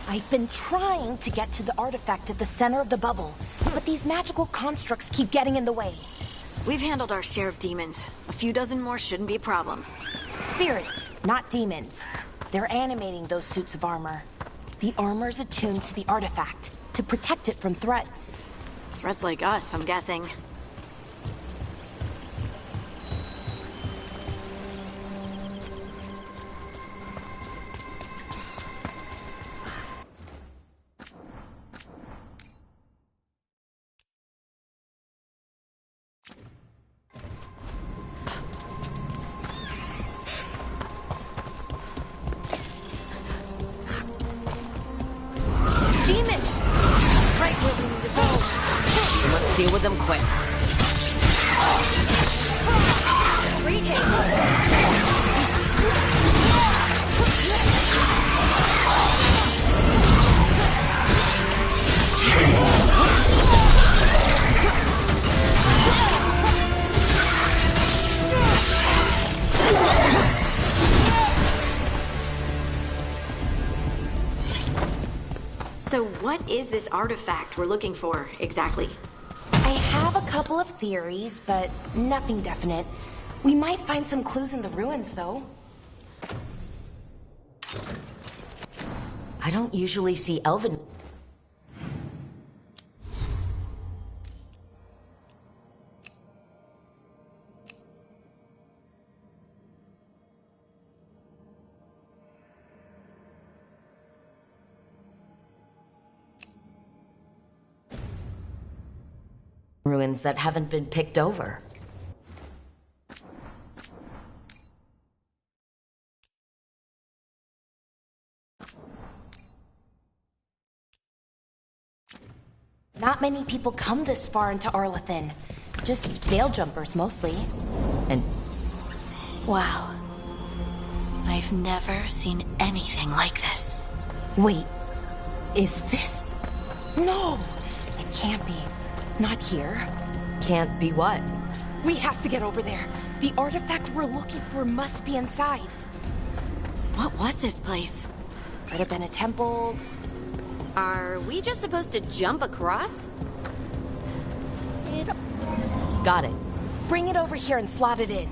I've been trying to get to the artifact at the center of the bubble, but these magical constructs keep getting in the way. We've handled our share of demons. A few dozen more shouldn't be a problem. Spirits, not demons. They're animating those suits of armor. The armor's attuned to the artifact, to protect it from threats. Threats like us, I'm guessing. Deal with them quick. Great hit. So what is this artifact we're looking for, exactly? I have a couple of theories, but nothing definite. We might find some clues in the ruins, though. I don't usually see elven... ruins that haven't been picked over. Not many people come this far into Arlathan. Just veil jumpers, mostly. And... Wow. I've never seen anything like this. wait, is this... No! It can't be. Not here. Can't be what? We have to get over there. The artifact we're looking for must be inside. What was this place? Could have been a temple. Are we just supposed to jump across? Got it. Bring it over here and slot it in.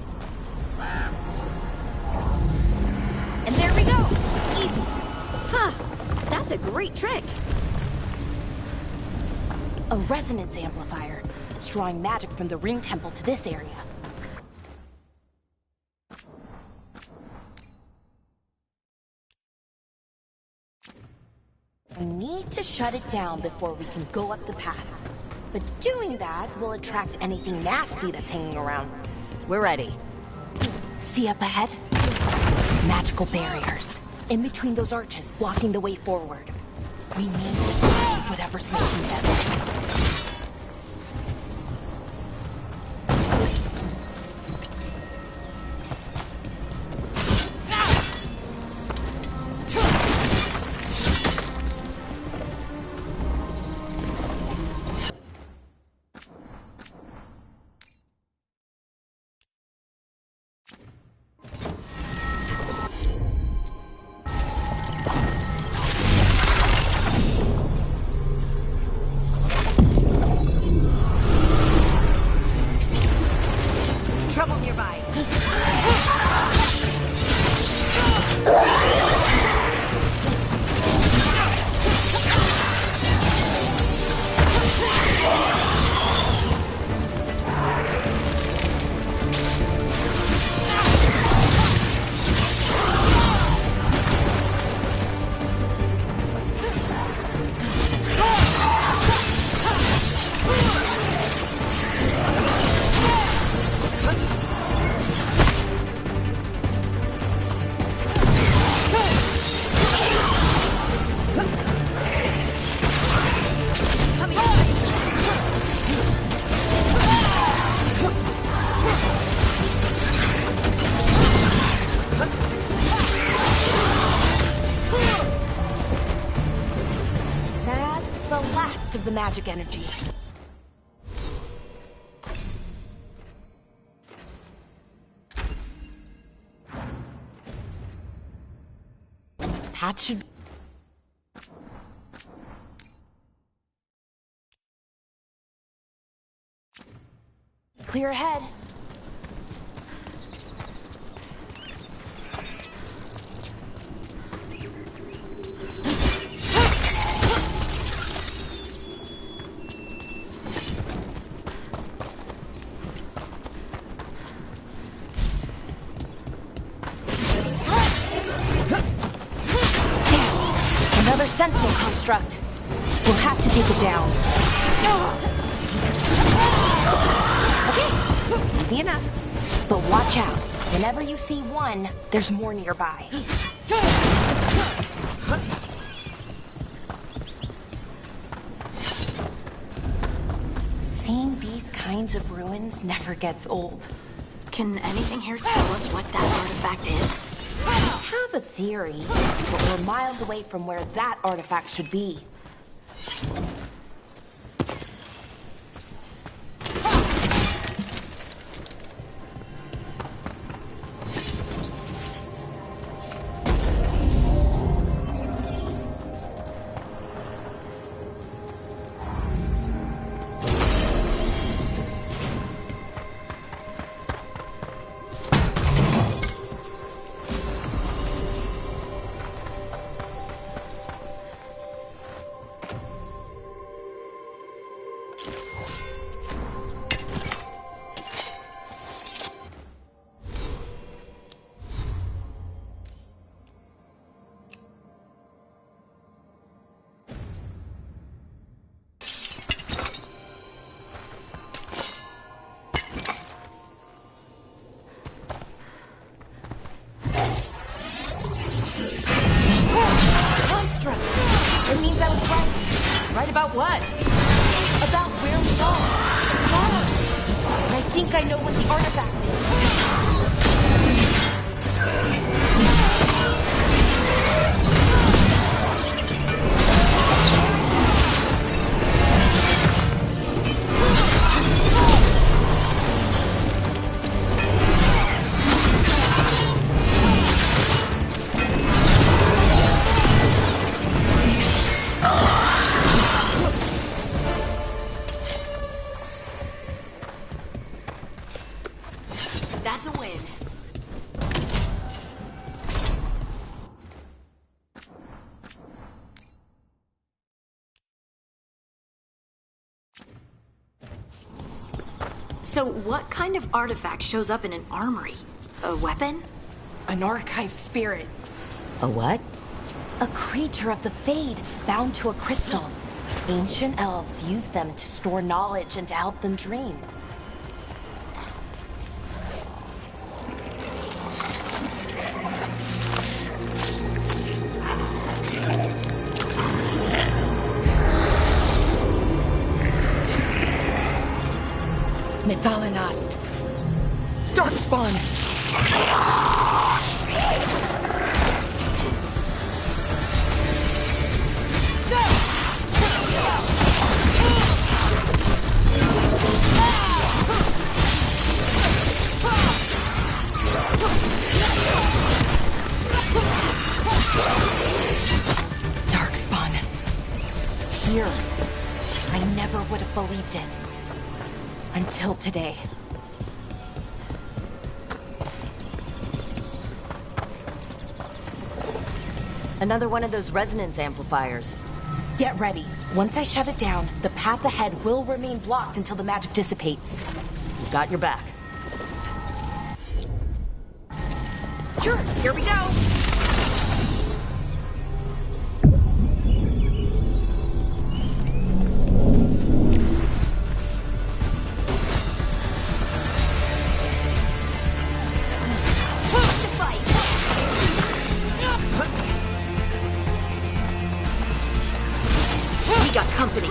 And there we go! Easy. Huh. That's a great trick. A resonance amplifier. It's drawing magic from the ring temple to this area. We need to shut it down before we can go up the path. But doing that will attract anything nasty that's hanging around. We're ready. See up ahead? Magical barriers. In between those arches, blocking the way forward. We need to find whatever's making them. Of the magic energy. That should... clear ahead. Another sentinel construct. We'll have to take it down. Okay, easy enough. But watch out. Whenever you see one, there's more nearby. Seeing these kinds of ruins never gets old. Can anything here tell us what that artifact is? I have a theory, but we're miles away from where that artifact should be. It means I was right. Right about what? About where we are. Yeah. And I think I know what the artifact That's a win. So what kind of artifact shows up in an armory? A weapon? An archive spirit. A what? A creature of the Fade, bound to a crystal. Ancient elves use them to store knowledge and to help them dream. Mythalinast. Darkspawn! Darkspawn. Here. I never would have believed it. Until today. Another one of those resonance amplifiers. Get ready. Once I shut it down, the path ahead will remain blocked until the magic dissipates. We've got your back. Sure, here we go. We got company.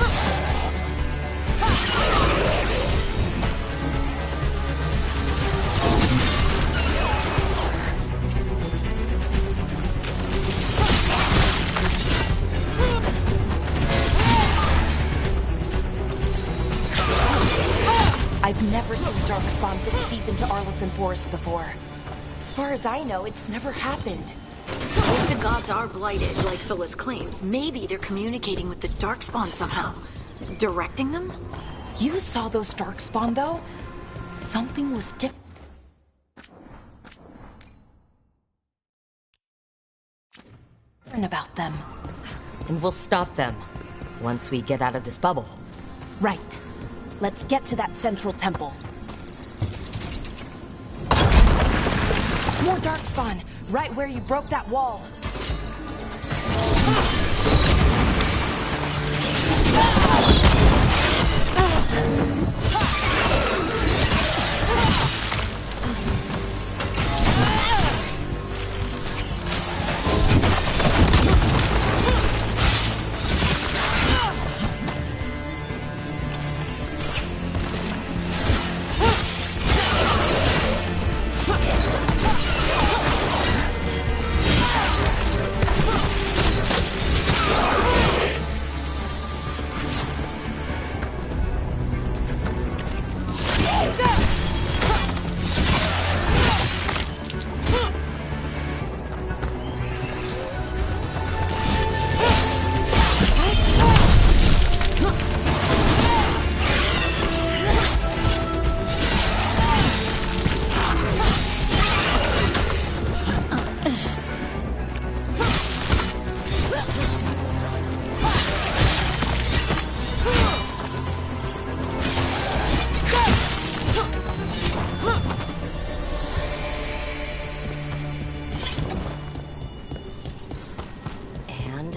I've never seen Darkspawn this deep into Arlothan Forest before. As far as I know, it's never happened. If the gods are blighted, like Solus claims, maybe they're communicating with the Darkspawn somehow. Directing them? You saw those Darkspawn, though? Something was different about them. And we'll stop them once we get out of this bubble. Right. Let's get to that central temple. More darkspawn, right where you broke that wall.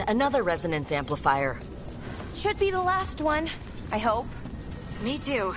Another resonance amplifier. Should be the last one, I hope. Me too.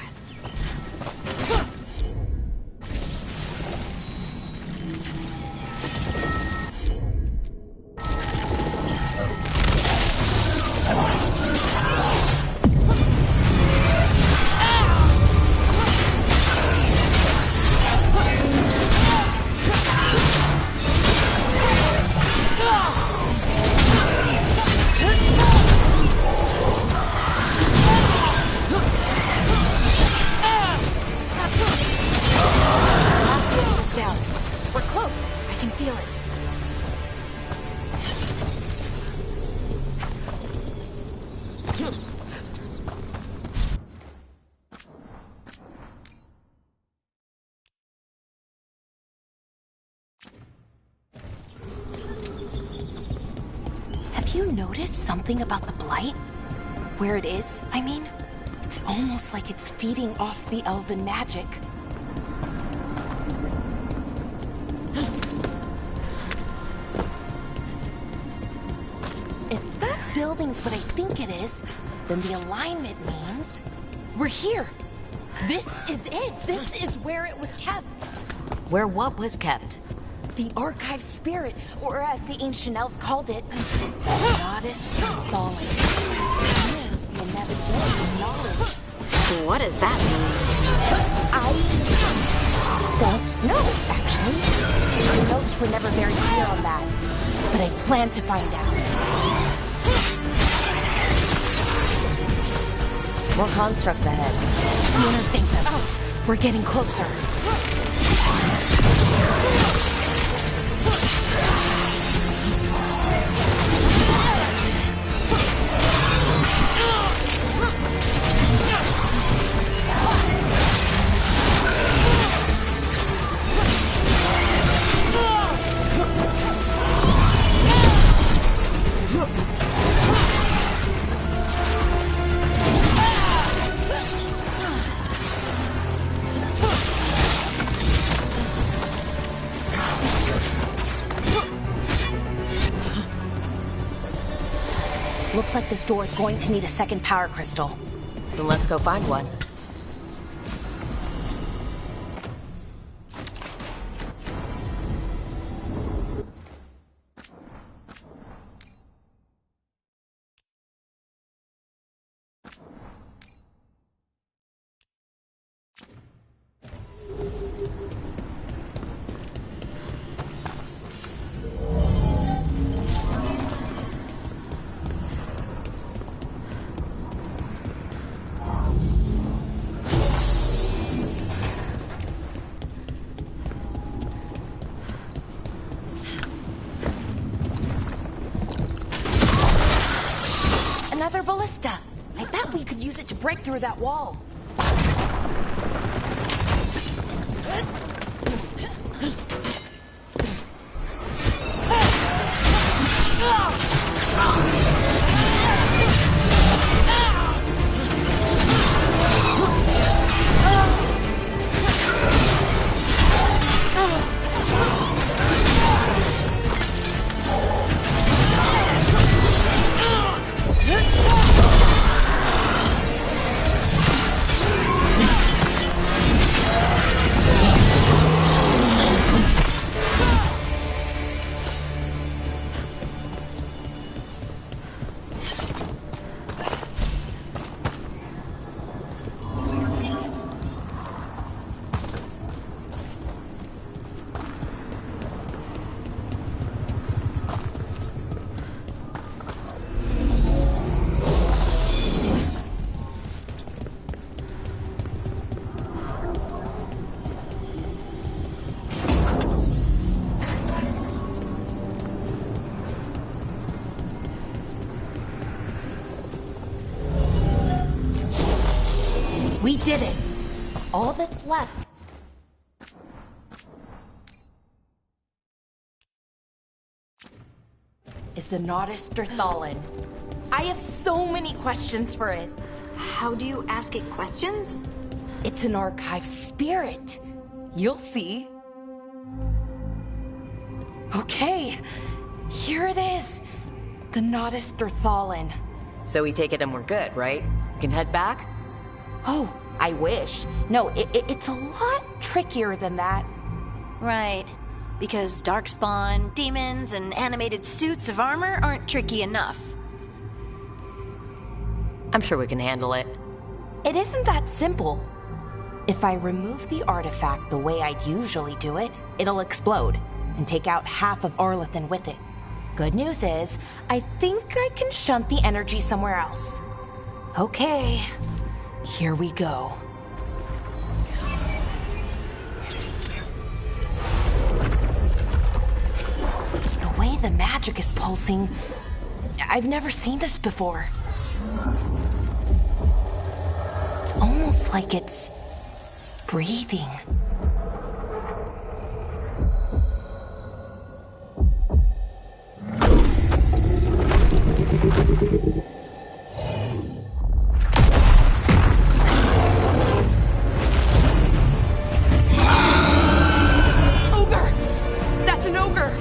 Have you noticed something about the blight? Where it is, I mean? It's almost like it's feeding off the elven magic. If that building's what I think it is, then the alignment means we're here. This is it. This is where it was kept. Where what was kept? The archive spirit, or as the ancient elves called it, the goddess falling. It is the inevitability of knowledge. What does that mean? I don't know, actually. The notes were never very clear on that, but I plan to find out. More constructs ahead. Intersect them. Oh, we're getting closer. Looks like this door is going to need a second power crystal. Then let's go find one. Another ballista. I bet we could use it to break through that wall. We did it! All that's left is the Notisterthalin. I have so many questions for it. How do you ask it questions? It's an archive spirit. You'll see. Okay, here it is. The Notisterthalin. So we take it and we're good, right? We can head back? Oh, I wish. No, it's a lot trickier than that. Right. Because darkspawn, demons, and animated suits of armor aren't tricky enough. I'm sure we can handle it. It isn't that simple. If I remove the artifact the way I'd usually do it, it'll explode and take out half of Arlethan with it. Good news is, I think I can shunt the energy somewhere else. Okay, here we go. The way the magic is pulsing, I've never seen this before. It's almost like it's breathing. Ogre! That's an ogre!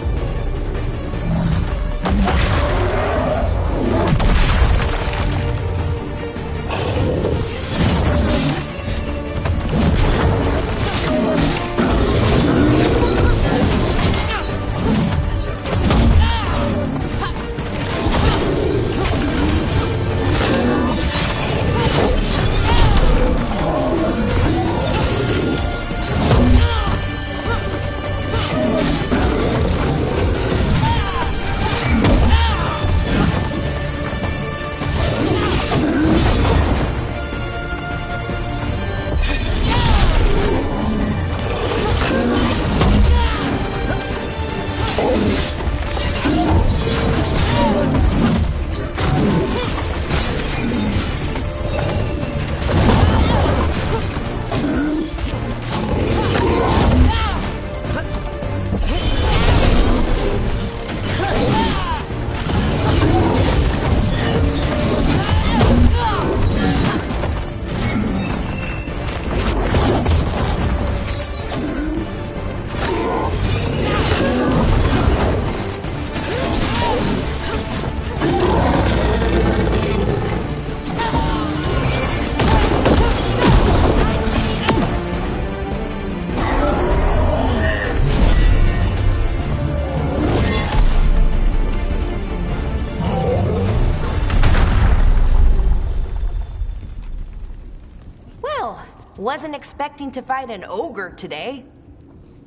Wasn't expecting to fight an ogre today.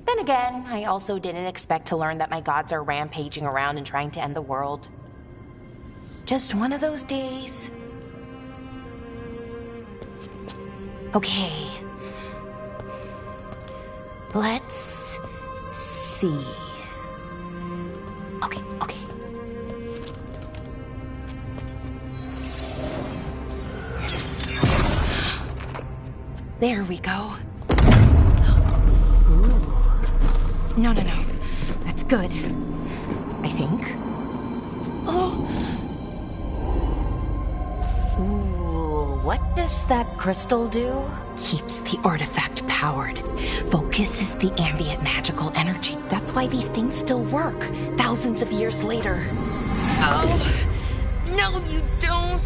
Then again, I also didn't expect to learn that my gods are rampaging around and trying to end the world. Just one of those days. Okay. Let's see. Okay. There we go. No. That's good. I think. Oh! Ooh, what does that crystal do? Keeps the artifact powered. Focuses the ambient magical energy. That's why these things still work, thousands of years later. Oh! No, you don't!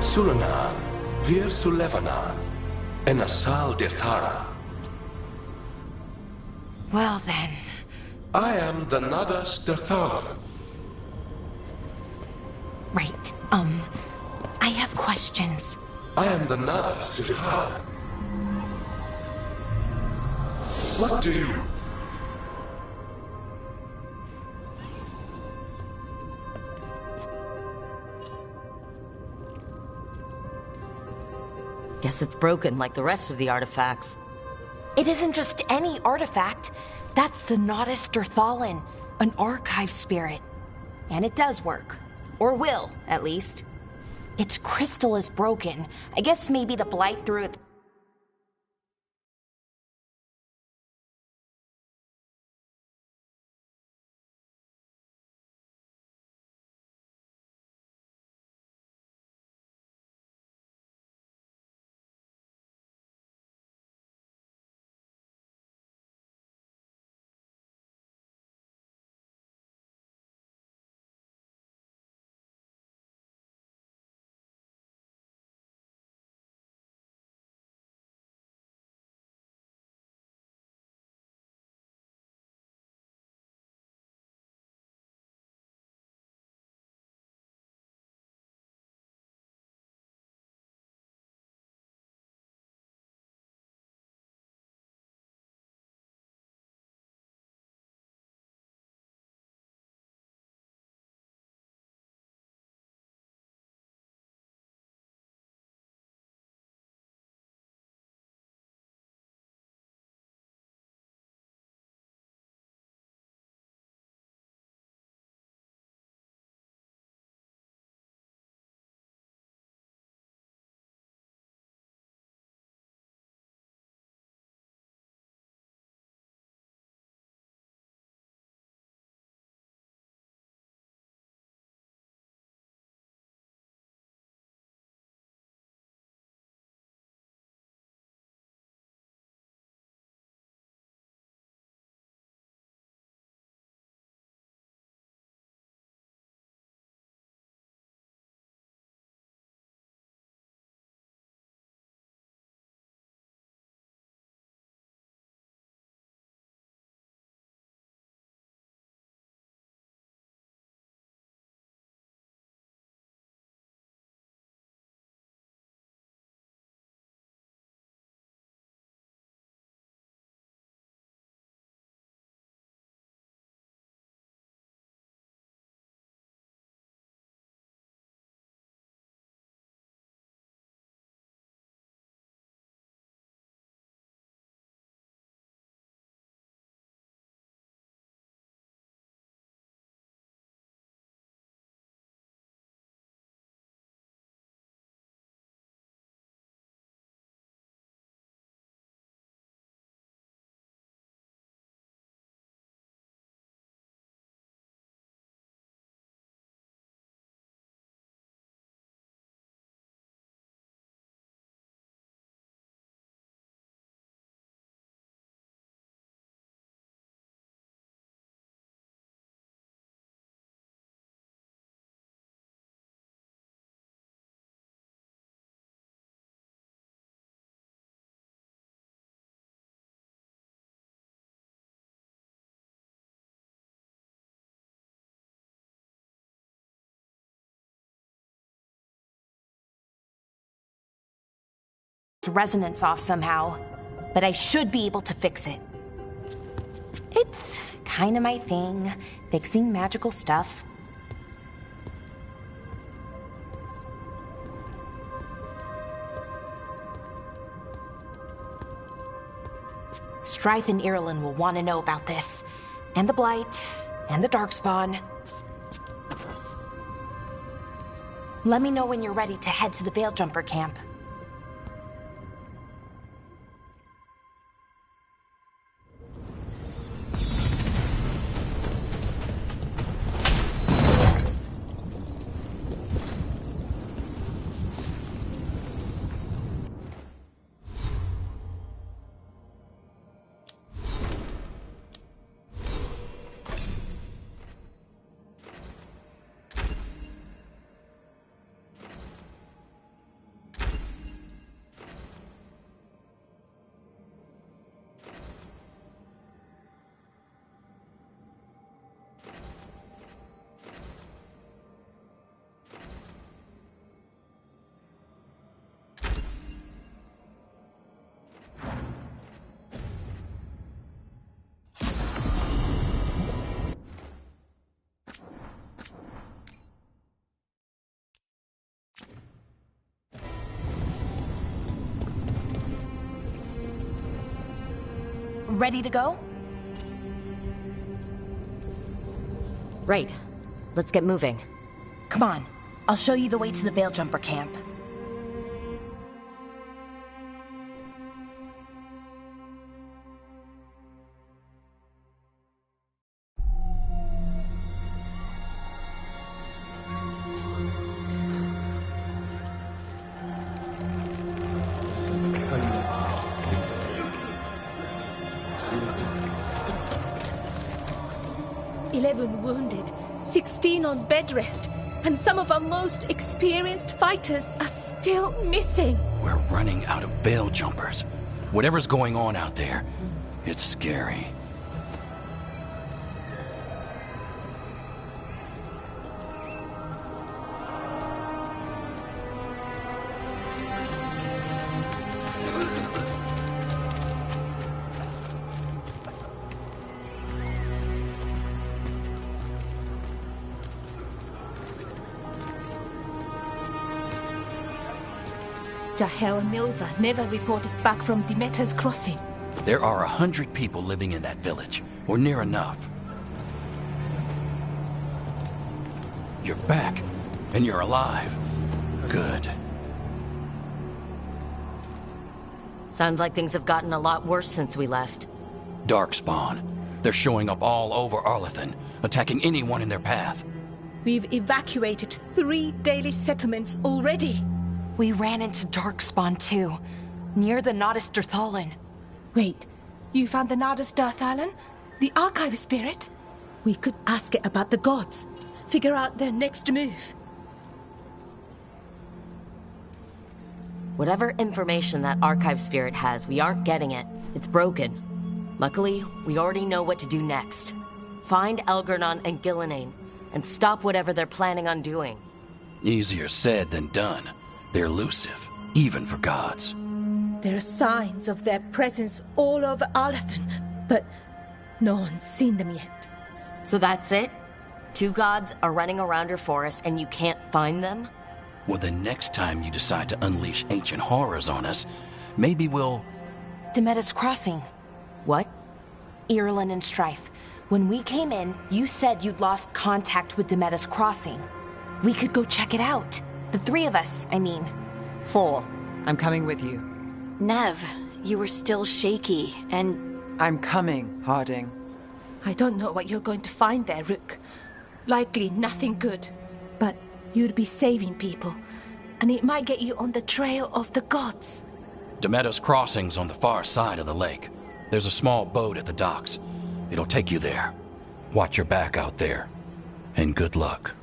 Sulanan, Vir Sulevanan, and Asal Dirthara. Well then. I am the Nadas Dirthara. Right. I have questions. I am the Nadas Dirthara. What do you... Guess it's broken like the rest of the artifacts. It isn't just any artifact. That's the Nadas Dirthalan, an archive spirit. And it does work. Or will, at least. Its crystal is broken. I guess maybe the blight threw its... resonance off somehow, but I should be able to fix it. It's kind of my thing, fixing magical stuff. Strife and Irulan will want to know about this. And the Blight, and the Darkspawn. Let me know when you're ready to head to the Veiljumper camp. Ready to go? Right. Let's get moving. Come on. I'll show you the way to the Veiljumper camp. Wounded, 16 on bed rest, and some of our most experienced fighters are still missing. We're running out of Veiljumpers. Whatever's going on out there, it's scary. Jahel and Milva never reported back from Demeter's crossing. There are 100 people living in that village, or near enough. You're back, and you're alive. Good. Sounds like things have gotten a lot worse since we left. Darkspawn. They're showing up all over Arlathan, attacking anyone in their path. We've evacuated 3 daily settlements already. We ran into Darkspawn too, near the Nodus Dirthalan. Wait, you found the Nodus Dirthalan? The archive spirit? We could ask it about the gods. Figure out their next move. Whatever information that archive spirit has, we aren't getting it. It's broken. Luckily, we already know what to do next. Find Elgernon and Gillenane, and stop whatever they're planning on doing. Easier said than done. They're elusive, even for gods. There are signs of their presence all over Arlathan, but no one's seen them yet. So that's it? 2 gods are running around your forest and you can't find them? Well, the next time you decide to unleash ancient horrors on us, maybe we'll... Demeter's crossing. What? Irulan and Strife. When we came in, you said you'd lost contact with Demeter's crossing. We could go check it out. The 3 of us, I mean. 4. I'm coming with you. Nev, you were still shaky, and... I'm coming, Harding. I don't know what you're going to find there, Rook. Likely nothing good. But you'd be saving people, and it might get you on the trail of the gods. Demeter's crossing's on the far side of the lake. There's a small boat at the docks. It'll take you there. Watch your back out there. And good luck.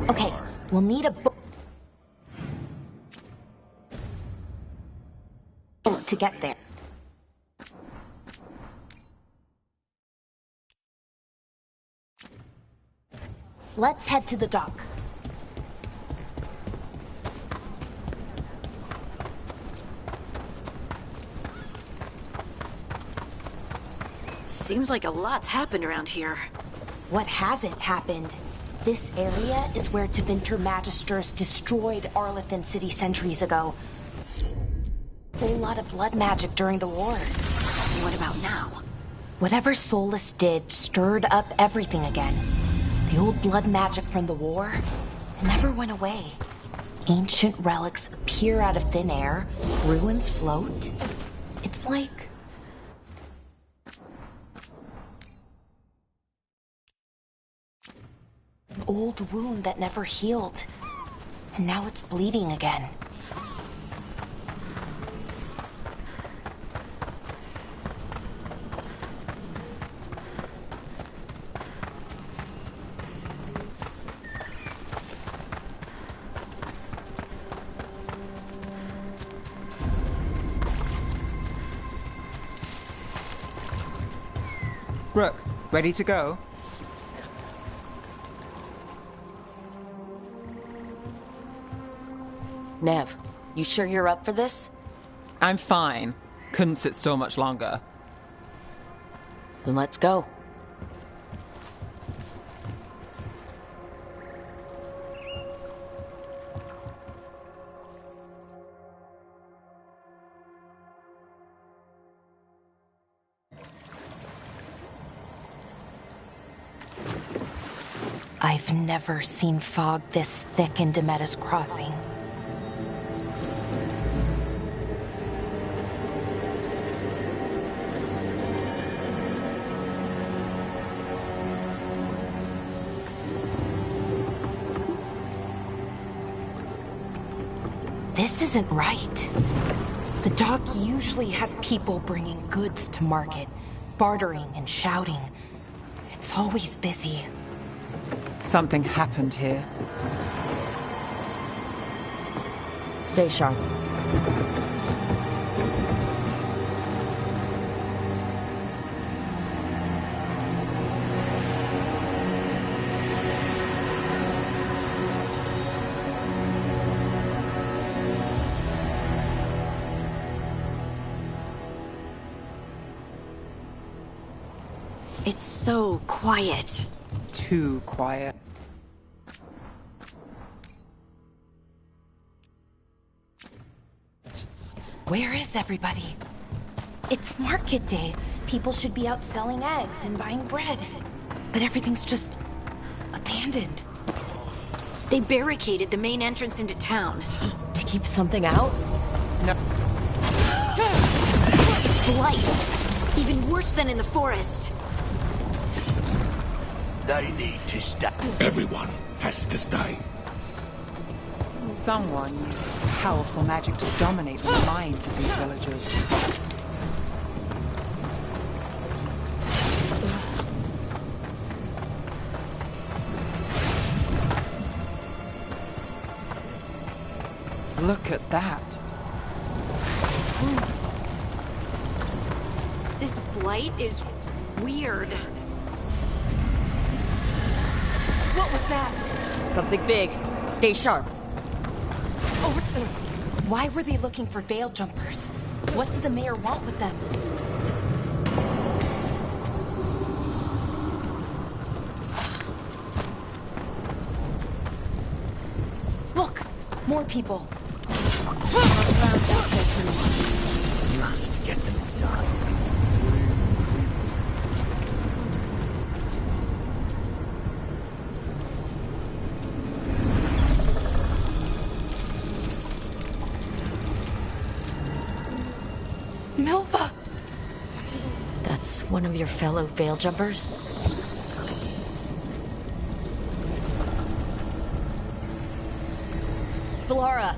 Okay, we'll need a boat to get there. Let's head to the dock. Seems like a lot's happened around here. What hasn't happened? This area is where Tevinter Magisters destroyed Arlethan City centuries ago. Whole lot of blood magic during the war. What about now? Whatever Solus did stirred up everything again. The old blood magic from the war never went away. Ancient relics appear out of thin air, ruins float. It's like... an old wound that never healed. And now it's bleeding again. Rook, ready to go? Nev, you sure you're up for this? I'm fine. Couldn't sit still much longer. Then let's go. I've never seen fog this thick in Demetta's Crossing. This isn't right. The dock usually has people bringing goods to market, bartering and shouting. It's always busy. Something happened here. Stay sharp. It's so quiet. Too quiet. Where is everybody? It's market day. People should be out selling eggs and buying bread. But everything's just abandoned. They barricaded the main entrance into town. To keep something out? No. Blight! Even worse than in the forest. They need to stay. Everyone has to stay. Someone used powerful magic to dominate the minds of these villagers. Look at that. This blight is weird. What was that? Something big. Stay sharp. Over there. Why were they looking for veil jumpers? What did the mayor want with them? Look! More people. Must get them inside. Milva! That's one of your fellow veil jumpers? Valara!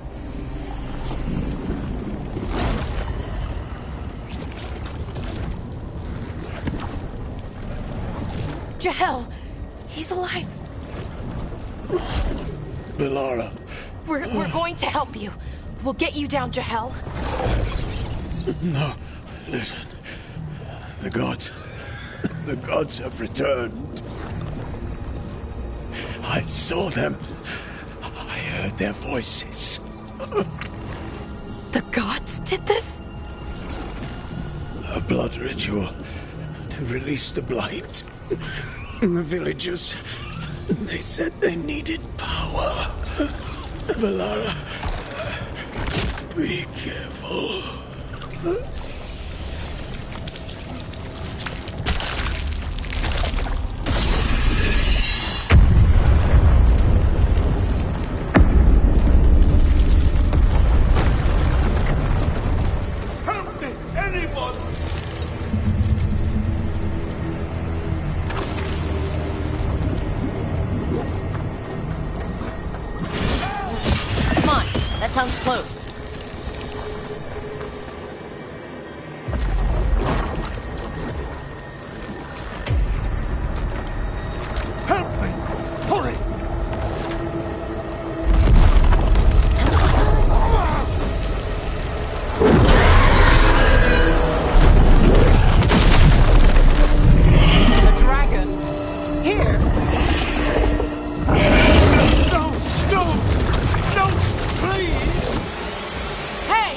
Jahel! He's alive! Valara. We're going to help you. We'll get you down, Jahel. No, listen. The gods have returned. I saw them. I heard their voices. The gods did this? A blood ritual to to release the blight. And the villagers, they said they needed power. Valara, be careful. Help me, anyone! Come on, that sounds close. Help me! Hurry! A dragon? Here? No! No! No! Please! Hey!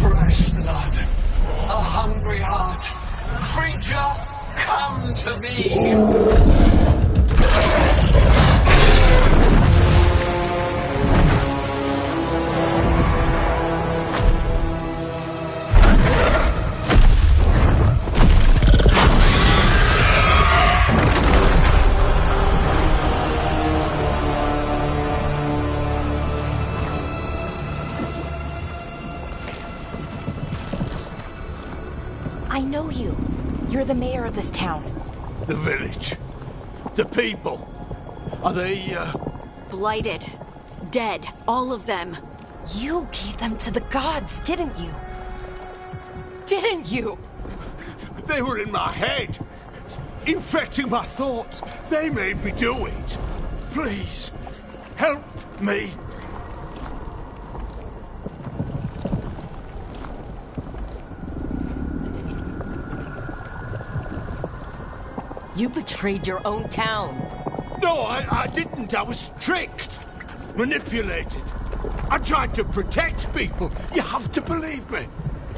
Fresh blood, a hungry heart. Creature, come to me! I know you. You're the mayor of this town. The village. The people. Are they, Blighted. Dead. All of them. You gave them to the gods, didn't you? Didn't you? They were in my head. Infecting my thoughts. They made me do it. Please, help me. You betrayed your own town. No, I didn't. I was tricked. Manipulated. I tried to protect people. You have to believe me.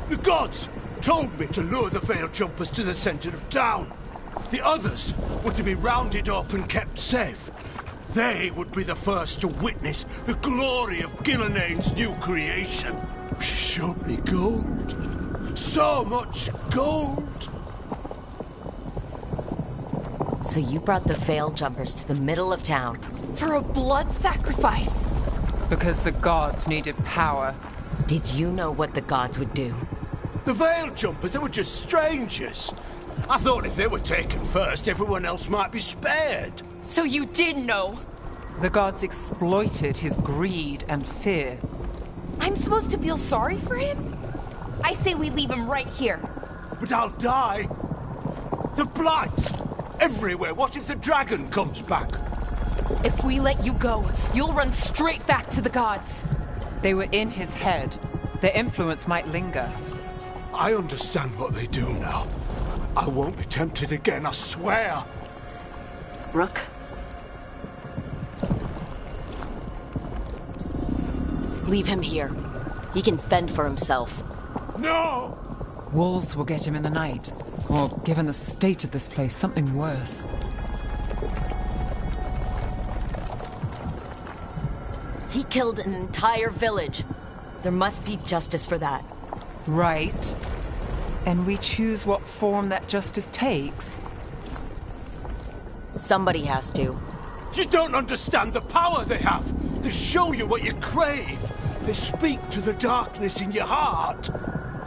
The gods told me to lure the Veil Jumpers to the center of town. The others were to be rounded up and kept safe. They would be the first to witness the glory of Gilnenain's new creation. She showed me gold. So much gold. So you brought the Veil Jumpers to the middle of town. For a blood sacrifice. Because the gods needed power. Did you know what the gods would do? The Veil Jumpers, they were just strangers. I thought if they were taken first, everyone else might be spared. So you did know. The gods exploited his greed and fear. I'm supposed to feel sorry for him? I say we leave him right here. But I'll die. The blights everywhere. What if the dragon comes back? If we let you go, you'll run straight back to the gods. They were in his head. Their influence might linger. I understand what they do now. I won't be tempted again, I swear. Rook? Leave him here. He can fend for himself. No! Wolves will get him in the night. Or, given the state of this place, something worse. He killed an entire village. There must be justice for that. Right. And we choose what form that justice takes. Somebody has to. You don't understand the power they have. They show you what you crave. They speak to the darkness in your heart.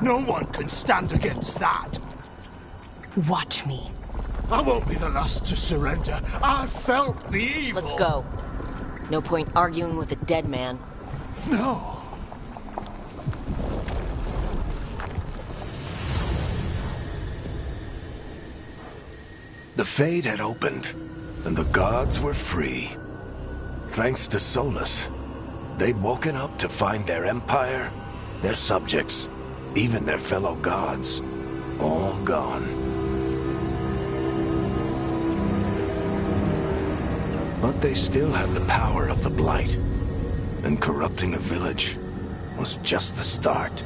No one can stand against that. Watch me. I won't be the last to surrender. I felt the evil. Let's go. No point arguing with a dead man. No. The Fade had opened, and the gods were free. Thanks to Solus, they'd woken up to find their empire, their subjects, even their fellow gods, all gone. But they still had the power of the Blight, and corrupting a village was just the start.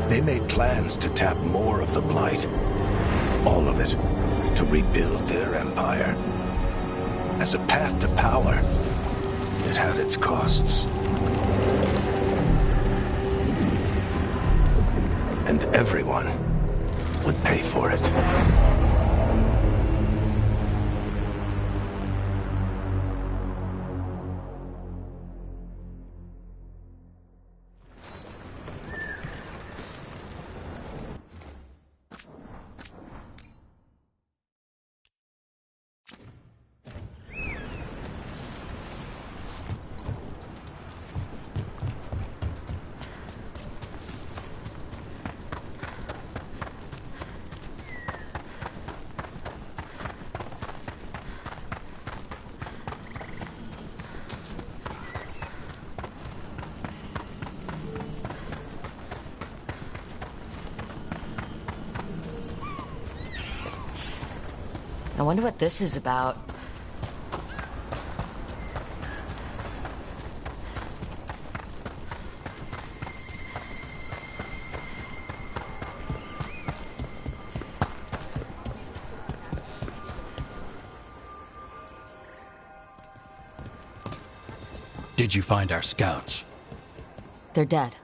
They made plans to tap more of the Blight. All of it, to rebuild their empire. As a path to power, it had its costs. And everyone would pay for it. I wonder what this is about. Did you find our scouts? They're dead.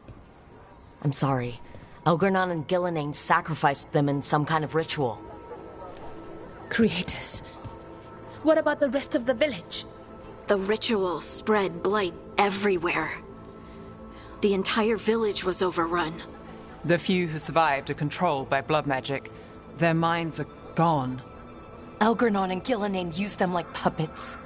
I'm sorry. Elgernon and Gillenane sacrificed them in some kind of ritual. Creators. What about the rest of the village? The ritual spread blight everywhere. The entire village was overrun. The few who survived are controlled by blood magic. Their minds are gone. Elgernon and Gillenane used them like puppets.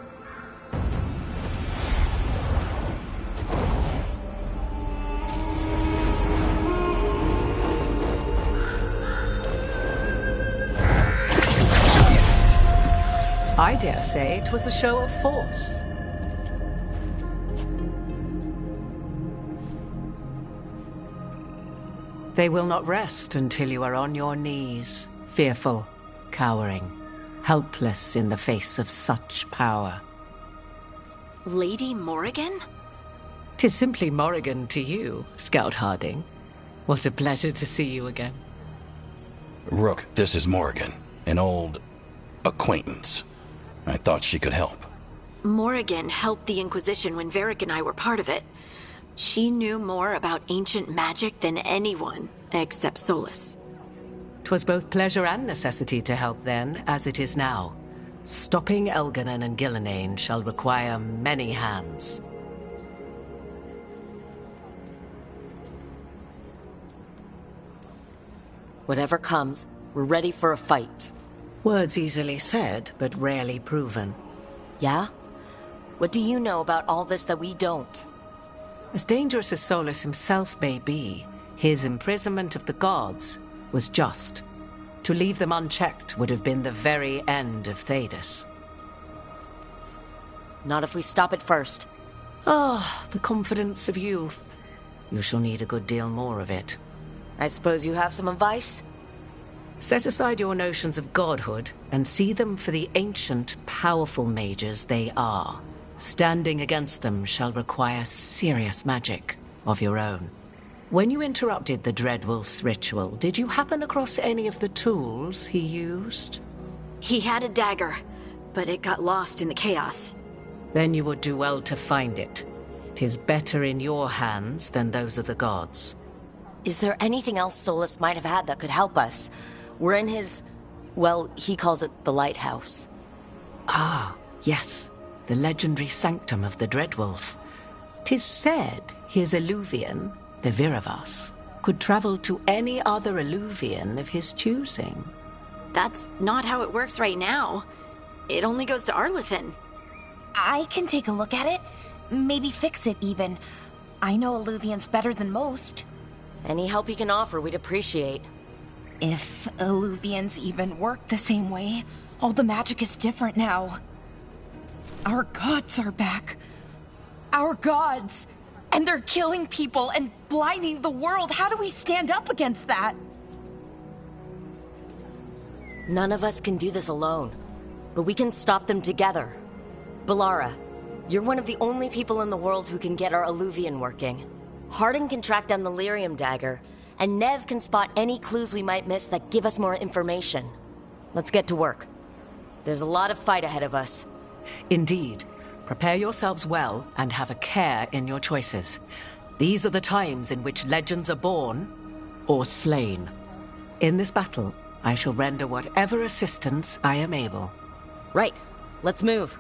I dare say it was a show of force. They will not rest until you are on your knees, fearful, cowering, helpless in the face of such power. Lady Morrigan? 'Tis simply Morrigan to you, Scout Harding. What a pleasure to see you again. Rook, this is Morrigan, an old acquaintance. I thought she could help. Morrigan helped the Inquisition when Varric and I were part of it. She knew more about ancient magic than anyone, except Solus. 'Twas both pleasure and necessity to help then, as it is now. Stopping Elgernon and Gillenane shall require many hands. Whatever comes, we're ready for a fight. Words easily said, but rarely proven. Yeah? What do you know about all this that we don't? As dangerous as Solus himself may be, his imprisonment of the gods was just. To leave them unchecked would have been the very end of Thedas. Not if we stop it first. Ah, the confidence of youth. You shall need a good deal more of it. I suppose you have some advice? Set aside your notions of godhood and see them for the ancient, powerful mages they are. Standing against them shall require serious magic of your own. When you interrupted the Dreadwolf's ritual, did you happen across any of the tools he used? He had a dagger, but it got lost in the chaos. Then you would do well to find it. 'Tis better in your hands than those of the gods. Is there anything else Solus might have had that could help us? We're in his... well, he calls it the lighthouse. Ah, yes. The legendary sanctum of the Dreadwolf. 'Tis said his Eluvian, the Viravas, could travel to any other Eluvian of his choosing. That's not how it works right now. It only goes to Arlethan. I can take a look at it. Maybe fix it, even. I know Eluvians better than most. Any help you can offer, we'd appreciate. If Eluvians even work the same way, all the magic is different now. Our gods are back. Our gods! And they're killing people and blinding the world. How do we stand up against that? None of us can do this alone, but we can stop them together. Balara, you're one of the only people in the world who can get our Eluvian working. Harding can track down the lyrium dagger, and Nev can spot any clues we might miss that give us more information. Let's get to work. There's a lot of fight ahead of us. Indeed. Prepare yourselves well and have a care in your choices. These are the times in which legends are born or slain. In this battle, I shall render whatever assistance I am able. Right. Let's move.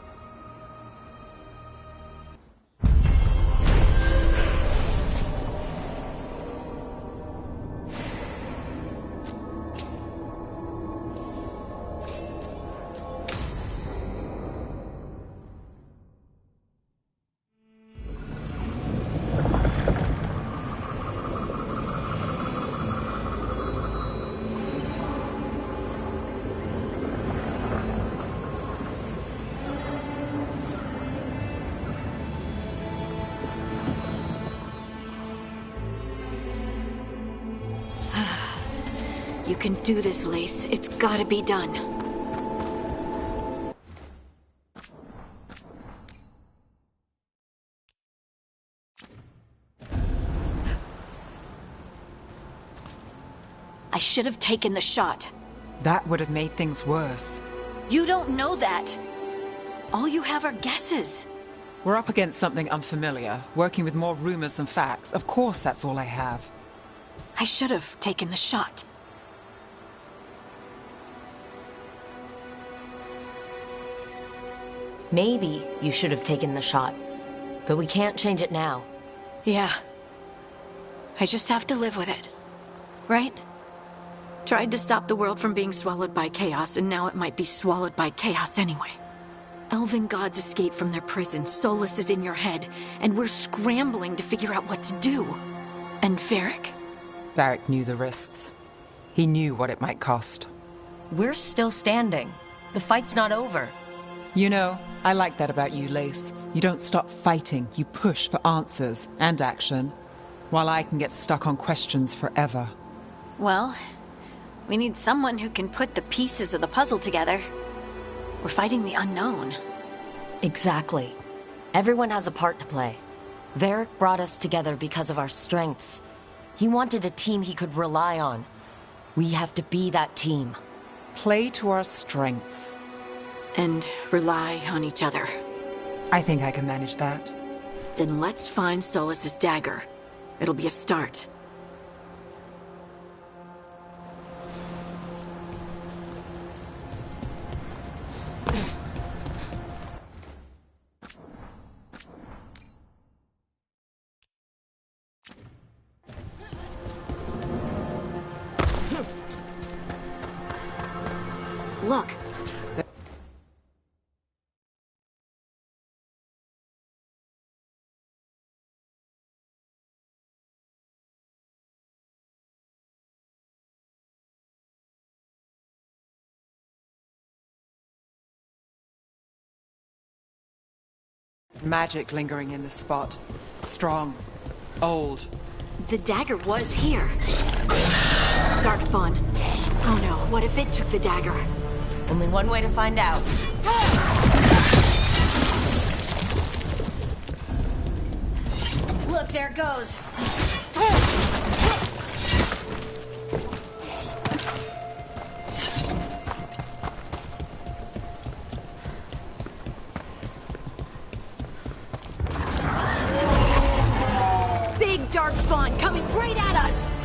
You can do this, Lace. It's gotta be done. I should have taken the shot. That would have made things worse. You don't know that. All you have are guesses. We're up against something unfamiliar, working with more rumors than facts. Of course that's all I have. I should have taken the shot. Maybe you should have taken the shot, but we can't change it now. Yeah. I just have to live with it. Right? Tried to stop the world from being swallowed by chaos, and now it might be swallowed by chaos anyway. Elven gods escape from their prison, Solus is in your head, and we're scrambling to figure out what to do. And Varric? Varric knew the risks. He knew what it might cost. We're still standing. The fight's not over. You know, I like that about you, Lace. You don't stop fighting, you push for answers and action, while I can get stuck on questions forever. Well, we need someone who can put the pieces of the puzzle together. We're fighting the unknown. Exactly. Everyone has a part to play. Varric brought us together because of our strengths. He wanted a team he could rely on. We have to be that team. Play to our strengths. And rely on each other. I think I can manage that. Then let's find Solus's dagger. It'll be a start. Look. Magic lingering in this spot. Strong. Old. The dagger was here. Darkspawn. Oh no, what if it took the dagger? Only one way to find out. Look, there it goes. Big Darkspawn coming right at us!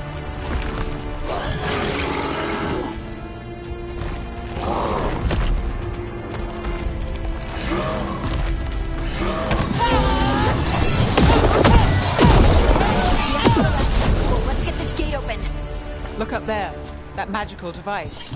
Well, let's get this gate open. Look up there. That magical device.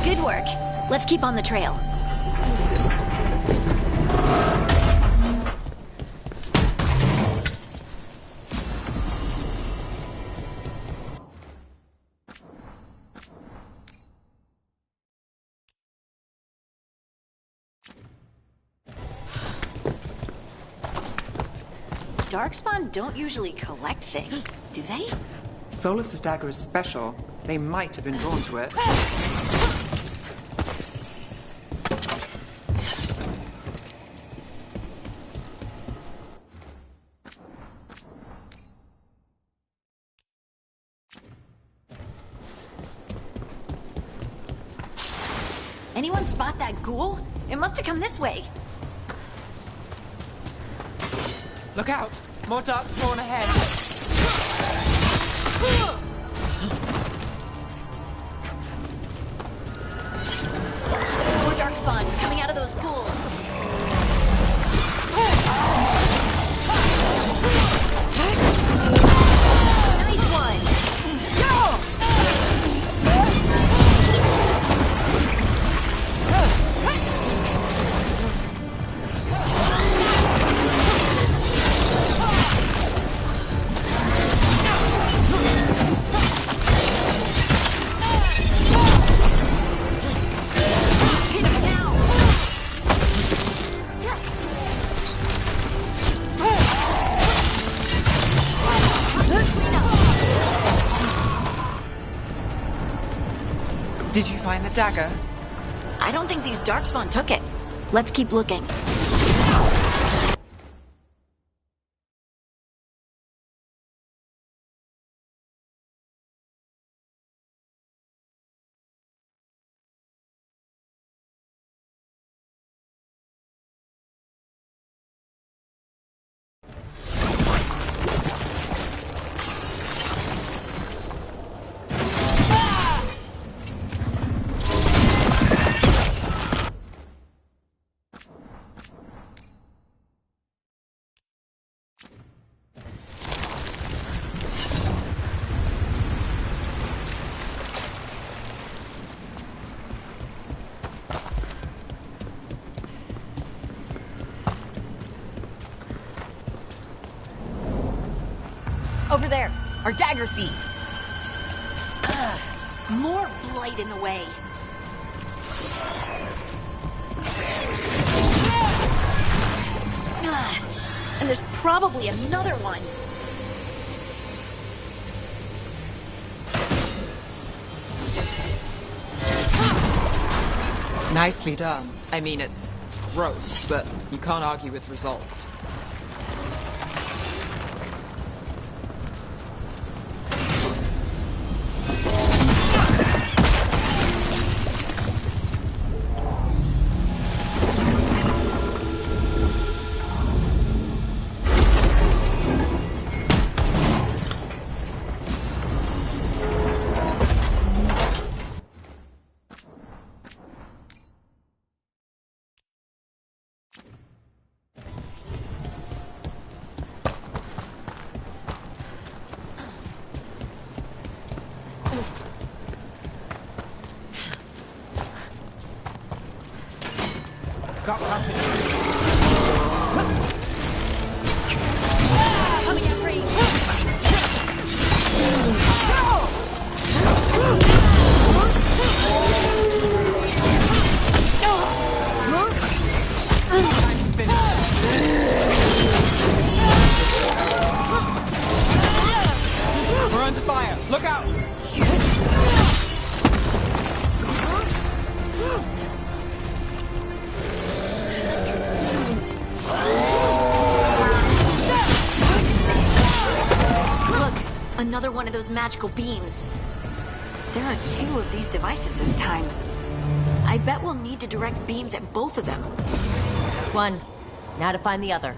Good work. Let's keep on the trail. Darkspawn don't usually collect things, do they? Solus's dagger is special. They might have been drawn to it. Anyone spot that ghoul? It must have come this way. Look out! More darkspawn ahead! More Darkspawn coming out of those pools. Nice one! Hit him now! Did you find the dagger? I don't think these Darkspawn took it. Let's keep looking. Over there, our dagger thief. More blight in the way. And there's probably another one. Nicely done. I mean, it's gross, but you can't argue with results. Got company. Coming at range. We're under fire! Look out! Another one of those magical beams. There are 2 of these devices this time. I bet we'll need to direct beams at both of them. That's one. Now to find the other.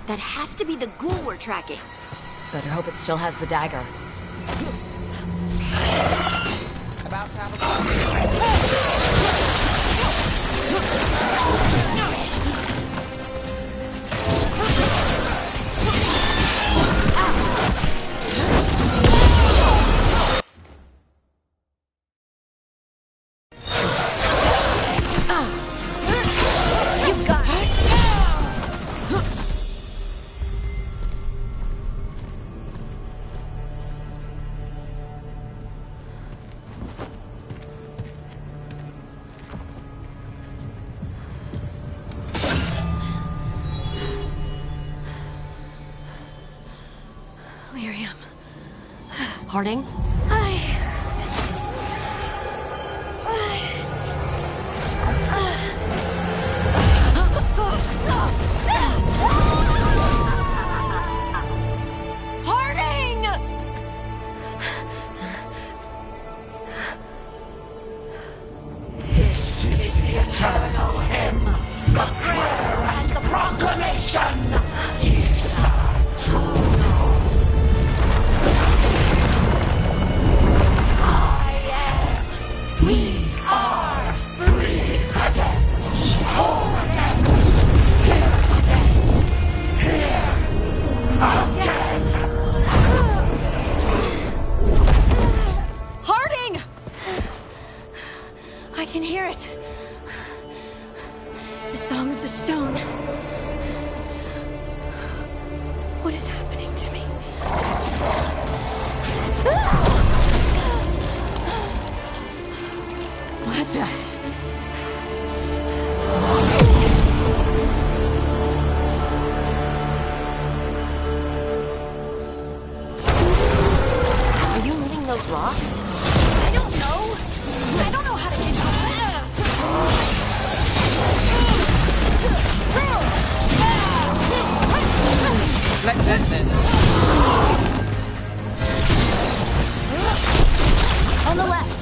That has to be the ghoul we're tracking. Better hope it still has the dagger. About to have a Harding? Harding! This is the eternal hymn, the prayer and the proclamation. Isa Tuno. We are free again, whole again, here again. Harding! I can hear it. The song of the stone. What is happening to me? What the? Are you moving those rocks? I don't know. I don't know how to get Let them in. On the left.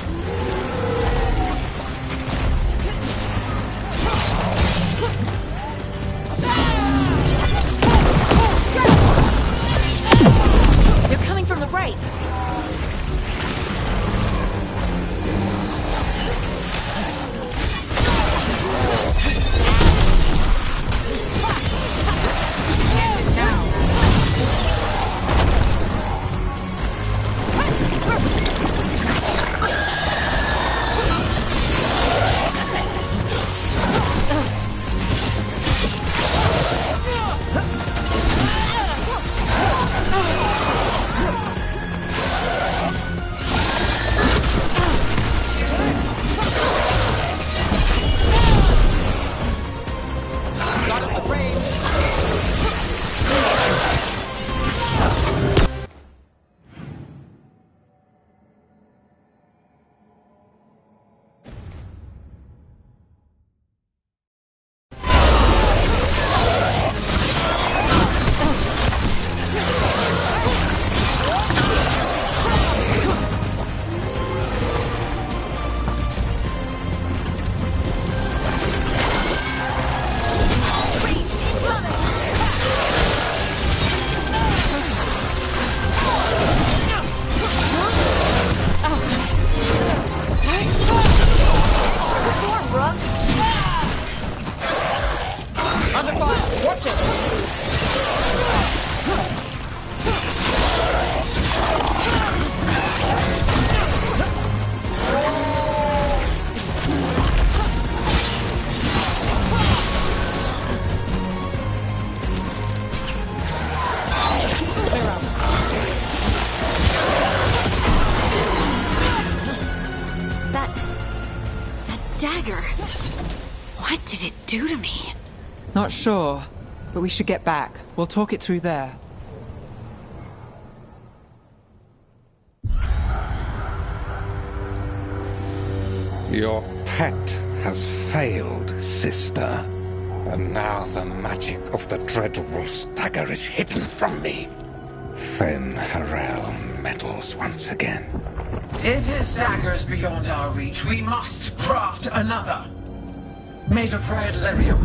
They're coming from the right. Dagger. What did it do to me? Not sure, but we should get back. We'll talk it through there. Your pet has failed, sister. And now the magic of the dreadful stagger is hidden from me. Fen Harel meddles once again. If his dagger's beyond our reach, we must craft another. Made of red lyrium.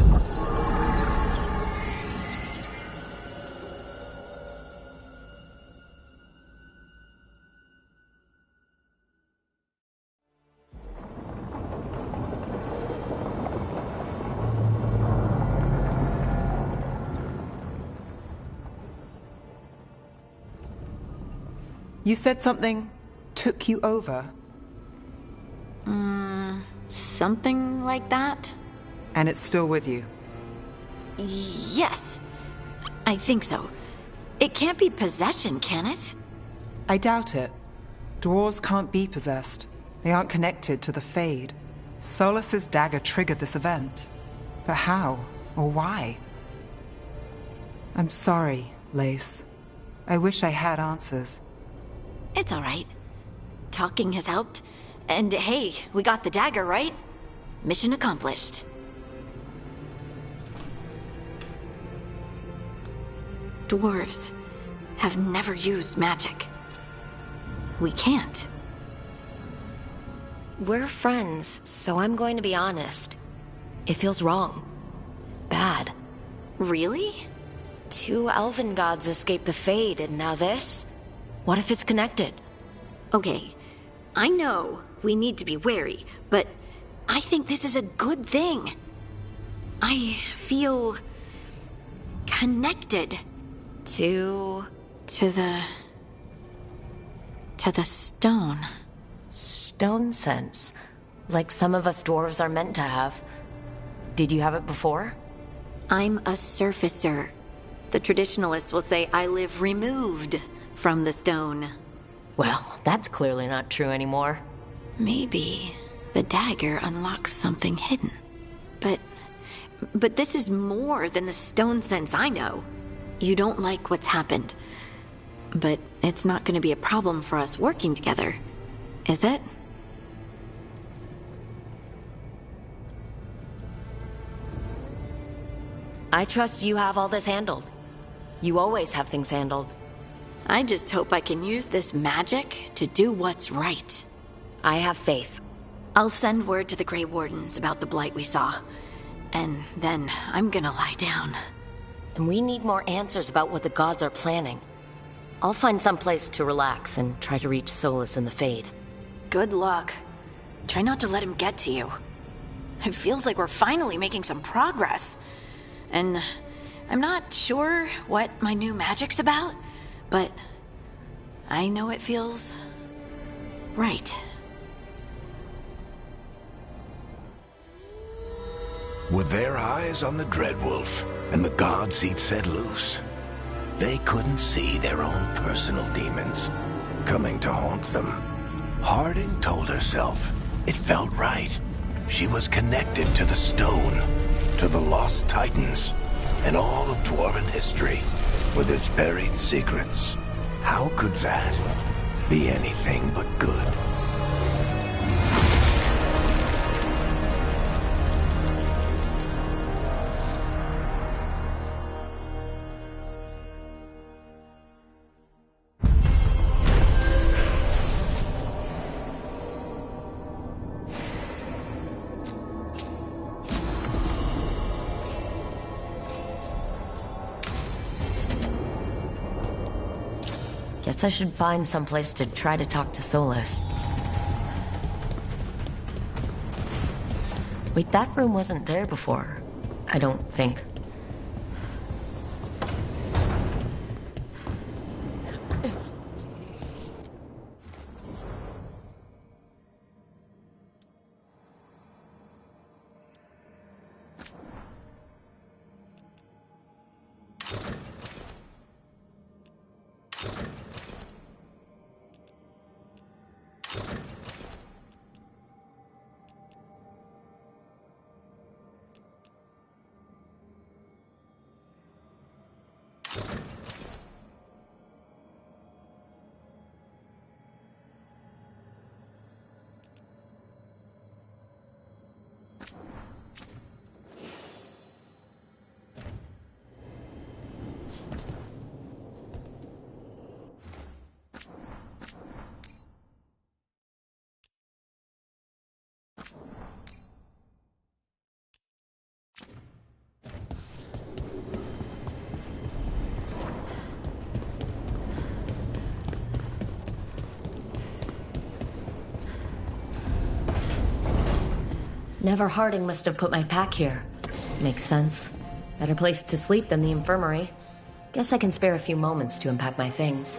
You said something took you over? Something like that? And it's still with you? Yes. I think so. It can't be possession, can it? I doubt it. Dwarves can't be possessed. They aren't connected to the Fade. Solas's dagger triggered this event. But how? Or why? I'm sorry, Lace. I wish I had answers. It's all right. Talking has helped. And hey, we got the dagger, right? Mission accomplished. Dwarves have never used magic. We can't. We're friends, so I'm going to be honest. It feels wrong. Bad. Really? 2 elven gods escaped the Fade, and now this? What if it's connected? Okay, I know we need to be wary, but I think this is a good thing. I feel connected To the stone. stone sense, like some of us dwarves are meant to have. Did you have it before? I'm a surfacer. The traditionalists will say I live removed from the stone. Well, that's clearly not true anymore. Maybe the dagger unlocks something hidden. But this is more than the stone sense I know. You don't like what's happened. But it's not going to be a problem for us working together, is it? I trust you have all this handled. You always have things handled. I just hope I can use this magic to do what's right. I have faith. I'll send word to the Grey Wardens about the blight we saw. And then I'm gonna lie down. And we need more answers about what the gods are planning. I'll find some place to relax and try to reach solace in the Fade. Good luck. Try not to let him get to you. It feels like we're finally making some progress. And I'm not sure what my new magic's about, but I know it feels right. With their eyes on the Dreadwolf and the gods he'd set loose, they couldn't see their own personal demons coming to haunt them. Harding told herself it felt right. She was connected to the stone, to the lost titans, and all of dwarven history with its buried secrets. How could that be anything but good? Guess I should find someplace to try to talk to Solus. Wait, that room wasn't there before. I don't think. Never Harding must have put my pack here. Makes sense. Better place to sleep than the infirmary. Guess I can spare a few moments to unpack my things.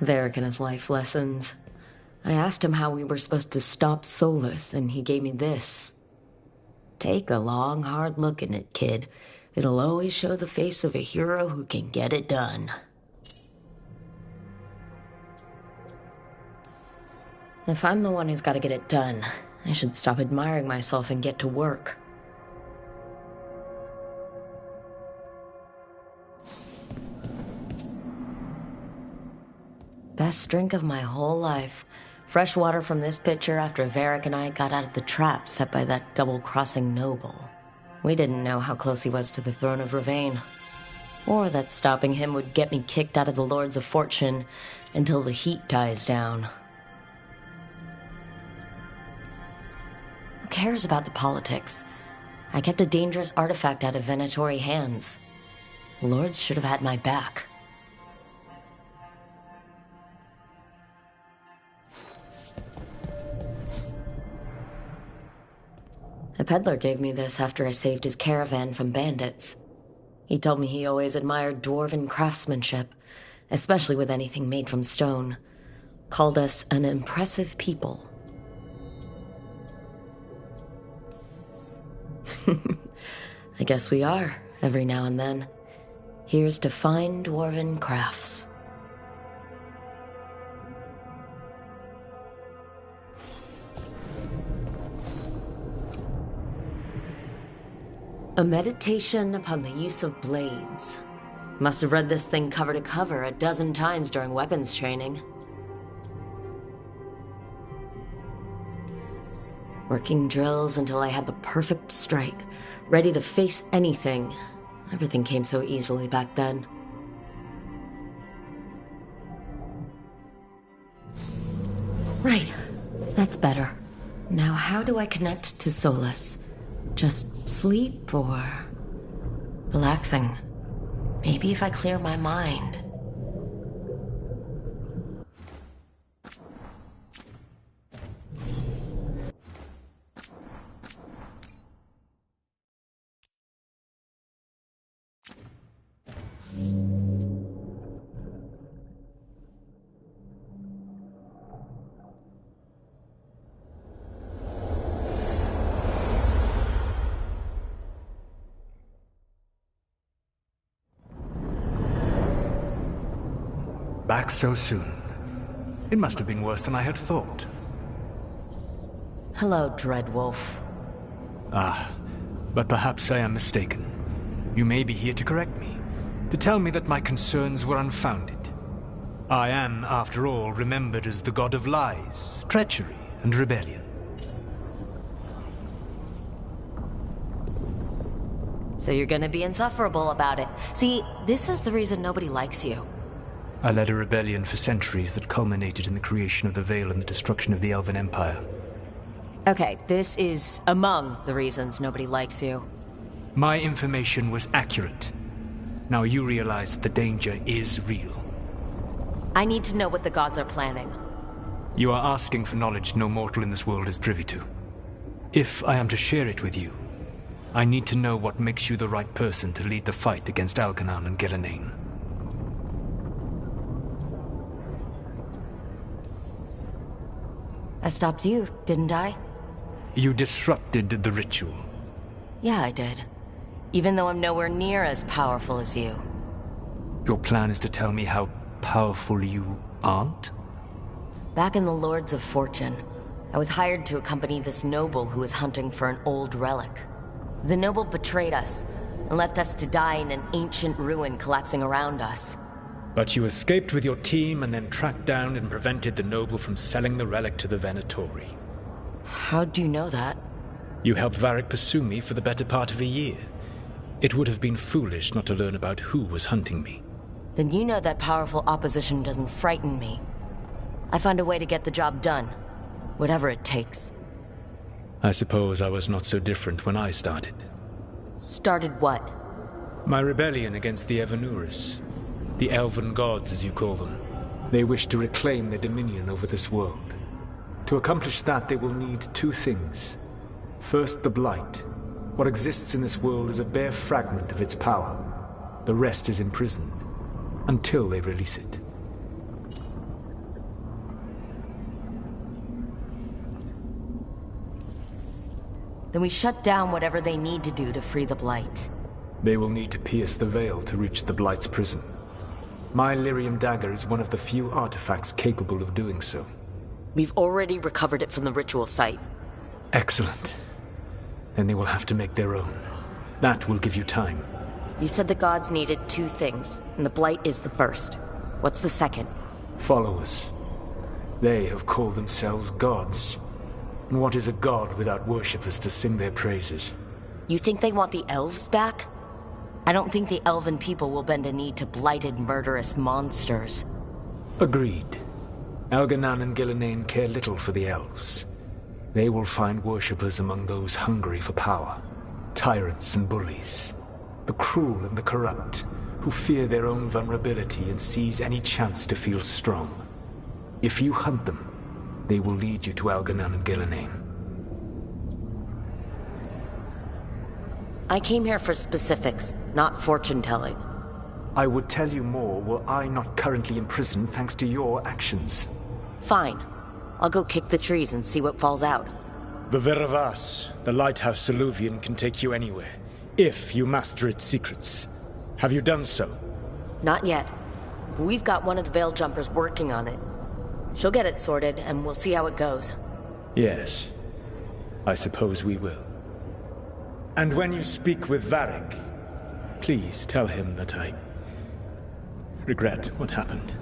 Varric and his life lessons. I asked him how we were supposed to stop Solus, and he gave me this. Take a long, hard look at it, kid. It'll always show the face of a hero who can get it done. If I'm the one who's got to get it done, I should stop admiring myself and get to work. Best drink of my whole life. Fresh water from this pitcher after Varric and I got out of the trap set by that double-crossing noble. We didn't know how close he was to the throne of Ravain. Or that stopping him would get me kicked out of the Lords of Fortune until the heat dies down. Who cares about the politics? I kept a dangerous artifact out of Venatori hands. The Lords should have had my back. A peddler gave me this after I saved his caravan from bandits. He told me he always admired dwarven craftsmanship, especially with anything made from stone. Called us an impressive people. I guess we are, every now and then. Here's to fine dwarven crafts. A meditation upon the use of blades. Must have read this thing cover to cover a dozen times during weapons training. Working drills until I had the perfect strike, ready to face anything. Everything came so easily back then. Right, that's better. Now how do I connect to Solus? Just sleep or relaxing? Maybe if I clear my mind. Back so soon. It must have been worse than I had thought. Hello, Dreadwolf. Ah, but perhaps I am mistaken. You may be here to correct me, to tell me that my concerns were unfounded. I am, after all, remembered as the god of lies, treachery, and rebellion. So you're gonna be insufferable about it. See, this is the reason nobody likes you. I led a rebellion for centuries that culminated in the creation of the Veil and the destruction of the Elven Empire. Okay, this is among the reasons nobody likes you. My information was accurate. Now you realize that the danger is real. I need to know what the gods are planning. You are asking for knowledge no mortal in this world is privy to. If I am to share it with you, I need to know what makes you the right person to lead the fight against Algernon and Gillenane. I stopped you, didn't I? You disrupted the ritual. Yeah, I did. Even though I'm nowhere near as powerful as you. Your plan is to tell me how powerful you aren't? Back in the Lords of Fortune, I was hired to accompany this noble who was hunting for an old relic. The noble betrayed us and left us to die in an ancient ruin collapsing around us. But you escaped with your team and then tracked down and prevented the noble from selling the relic to the Venatori. How do you know that? You helped Varric pursue me for the better part of a year. It would have been foolish not to learn about who was hunting me. Then you know that powerful opposition doesn't frighten me. I find a way to get the job done, whatever it takes. I suppose I was not so different when I started. Started what? My rebellion against the Evanuris. The Elven gods, as you call them. They wish to reclaim their dominion over this world. To accomplish that, they will need two things. First, the Blight. What exists in this world is a bare fragment of its power. The rest is imprisoned, until they release it. Then we shut down whatever they need to do to free the Blight. They will need to pierce the veil to reach the Blight's prison. My Lyrium dagger is one of the few artifacts capable of doing so. We've already recovered it from the ritual site. Excellent. Then they will have to make their own. That will give you time. You said the gods needed two things, and the Blight is the first. What's the second? Followers. They have called themselves gods. And what is a god without worshippers to sing their praises? You think they want the elves back? I don't think the elven people will bend a knee to blighted, murderous monsters. Agreed. Elganan and Gillenane care little for the elves. They will find worshippers among those hungry for power. Tyrants and bullies. The cruel and the corrupt, who fear their own vulnerability and seize any chance to feel strong. If you hunt them, they will lead you to Elganan and Gillenane. I came here for specifics, not fortune-telling. I would tell you more were I not currently imprisoned thanks to your actions. Fine. I'll go kick the trees and see what falls out. The Veravas, the lighthouse Soluvian, can take you anywhere, if you master its secrets. Have you done so? Not yet. But we've got one of the Veil Jumpers working on it. She'll get it sorted, and we'll see how it goes. Yes. I suppose we will. And when you speak with Varric, please tell him that I regret what happened.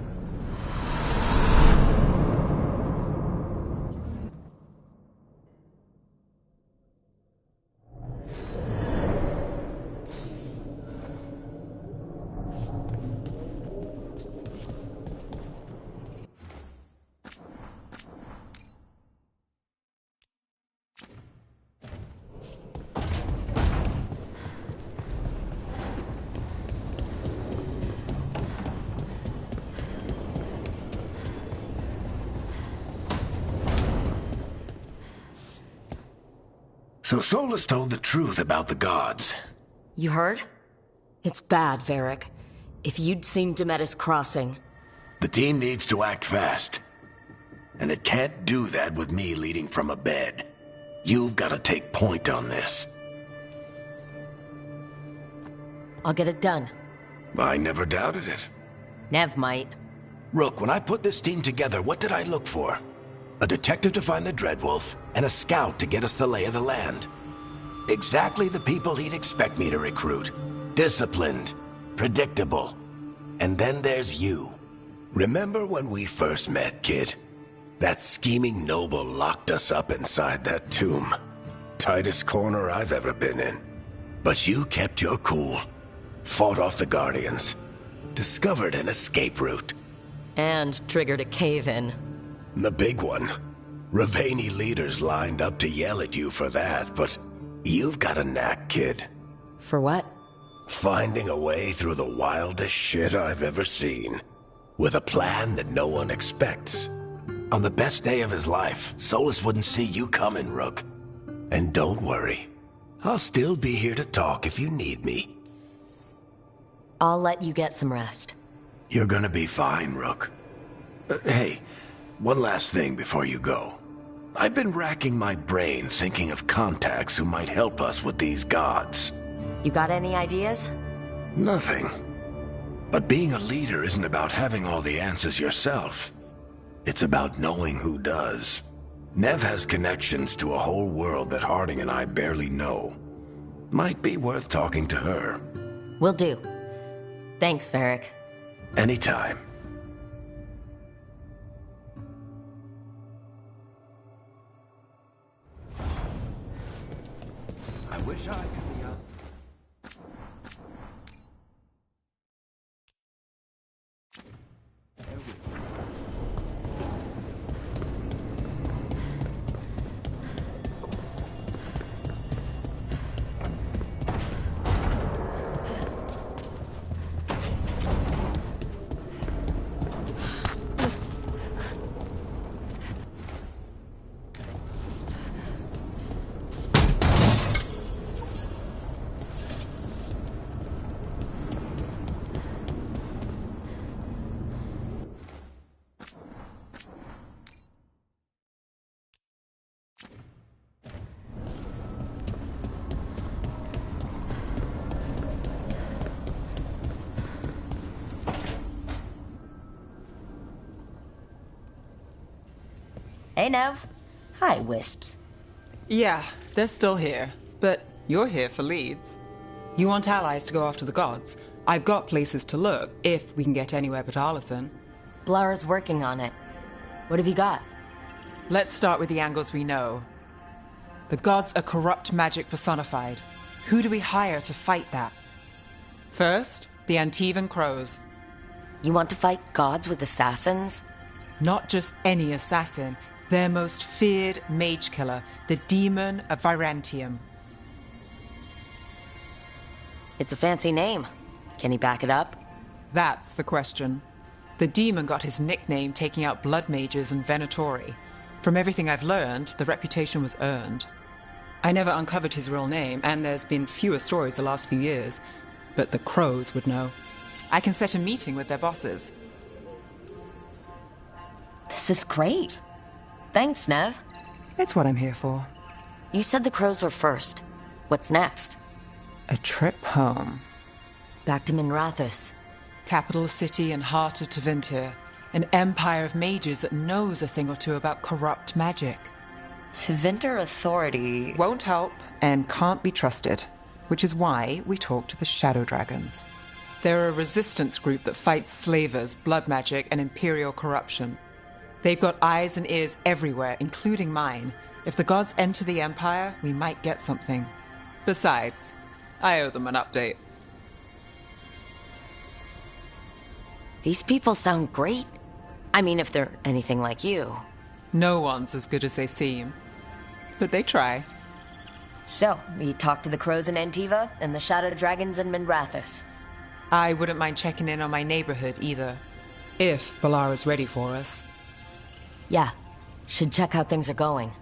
So Solus told the truth about the gods. You heard? It's bad, Varric. If you'd seen Demetis Crossing... The team needs to act fast. And it can't do that with me leading from a bed. You've got to take point on this. I'll get it done. I never doubted it. Nev might. Rook, when I put this team together, what did I look for? A detective to find the Dreadwolf, and a scout to get us the lay of the land. Exactly the people he'd expect me to recruit. Disciplined, predictable. And then there's you. Remember when we first met, kid? That scheming noble locked us up inside that tomb. Tightest corner I've ever been in. But you kept your cool. Fought off the Guardians. Discovered an escape route. And triggered a cave-in. The big one. Ravani leaders lined up to yell at you for that, but you've got a knack, kid. For what? Finding a way through the wildest shit I've ever seen. With a plan that no one expects. On the best day of his life, Solus wouldn't see you coming, Rook. And don't worry. I'll still be here to talk if you need me. I'll let you get some rest. You're gonna be fine, Rook. Hey, one last thing before you go. I've been racking my brain thinking of contacts who might help us with these gods. You got any ideas? Nothing. But being a leader isn't about having all the answers yourself. It's about knowing who does. Nev has connections to a whole world that Harding and I barely know. Might be worth talking to her. Will do. Thanks, Varric. Anytime. I wish I could be up. Hey, Nev. Hi, Wisps. Yeah, they're still here. But you're here for leads. You want allies to go after the gods? I've got places to look, if we can get anywhere but Arlathan. Blara's working on it. What have you got? Let's start with the angles we know. The gods are corrupt magic personified. Who do we hire to fight that? First, the Antivan Crows. You want to fight gods with assassins? Not just any assassin, their most feared mage killer, the Demon of Virantium. It's a fancy name. Can he back it up? That's the question. The demon got his nickname taking out blood mages and Venatori. From everything I've learned, the reputation was earned. I never uncovered his real name, and there's been fewer stories the last few years, but the Crows would know. I can set a meeting with their bosses. This is great. Thanks, Nev. It's what I'm here for. You said the Crows were first. What's next? A trip home. Back to Minrathous. Capital city and heart of Tevinter. An empire of mages that knows a thing or two about corrupt magic. Tevinter authority won't help and can't be trusted, which is why we talk to the Shadow Dragons. They're a resistance group that fights slavers, blood magic, and imperial corruption. They've got eyes and ears everywhere, including mine. If the gods enter the Empire, we might get something. Besides, I owe them an update. These people sound great. I mean, if they're anything like you. No one's as good as they seem. But they try. So, we talked to the Crows in Antiva and the Shadow Dragons in Minrathous. I wouldn't mind checking in on my neighborhood either. If Balara's ready for us. Yeah. Should check how things are going.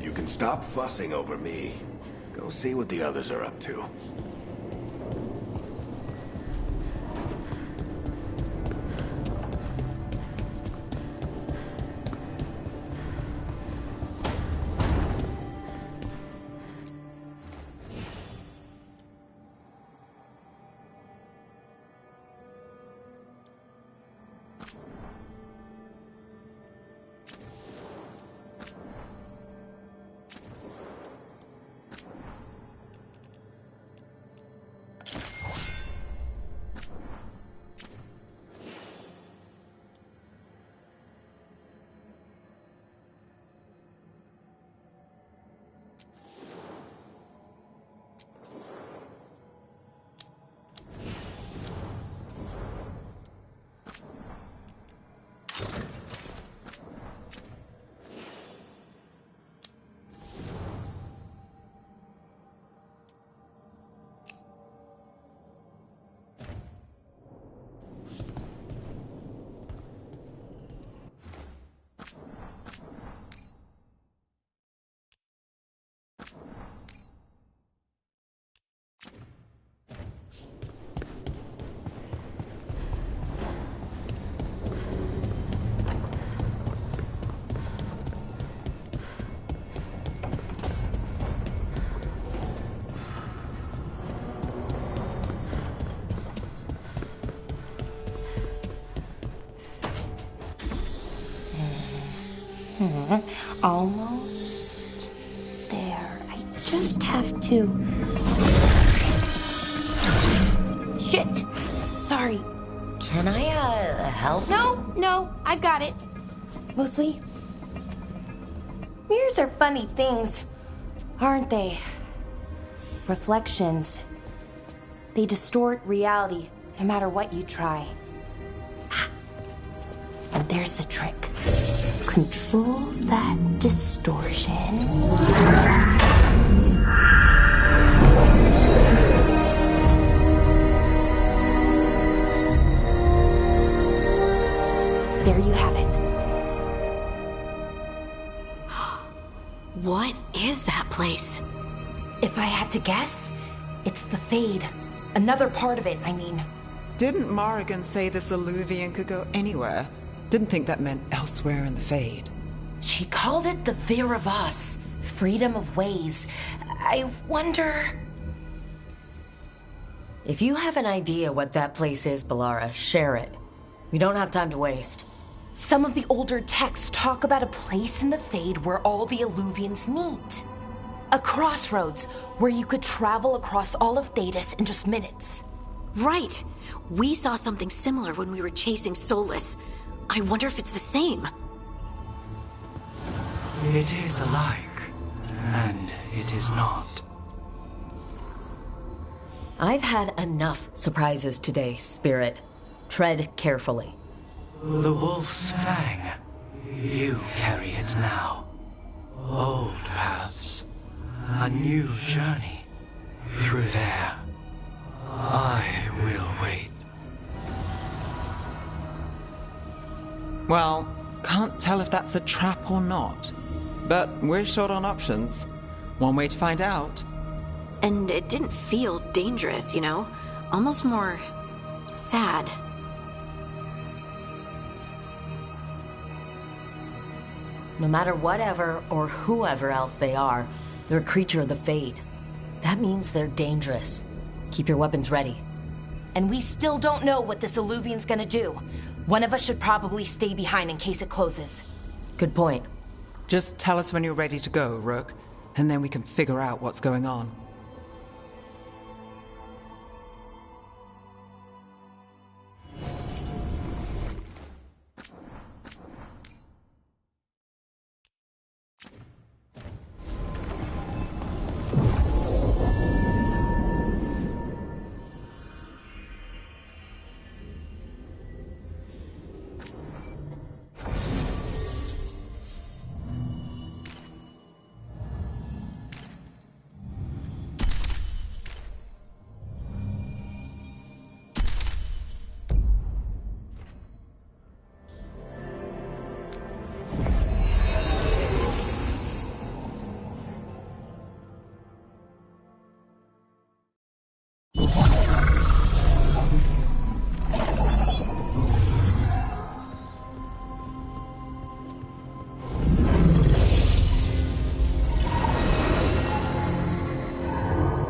You can stop fussing over me. Go see what the others are up to. Almost there. I just have to... Shit! Sorry. Can I, help? No, I got it. Mostly, mirrors are funny things, aren't they? Reflections. They distort reality, no matter what you try. And there's the trick. Control that distortion. There you have it. What is that place? If I had to guess, it's the Fade. Another part of it, I mean. Didn't Morrigan say this Illuvian could go anywhere? Didn't think that meant elsewhere in the Fade. She called it the Vir of Us. Freedom of ways. I wonder... If you have an idea what that place is, Ballara, share it. We don't have time to waste. Some of the older texts talk about a place in the Fade where all the Illuvians meet. A crossroads where you could travel across all of Thedas in just minutes. Right. We saw something similar when we were chasing Solus. I wonder if it's the same. It is alike, and it is not. I've had enough surprises today, Spirit. Tread carefully. The wolf's fang. You carry it now. Old paths. A new journey. Through there. I will wait. Well, can't tell if that's a trap or not. But we're short on options. One way to find out. And it didn't feel dangerous, you know? Almost more... sad. No matter whatever or whoever else they are, they're a creature of the Fade. That means they're dangerous. Keep your weapons ready. And we still don't know what this Illuvian's gonna do. One of us should probably stay behind in case it closes. Good point. Just tell us when you're ready to go, Rook, and then we can figure out what's going on.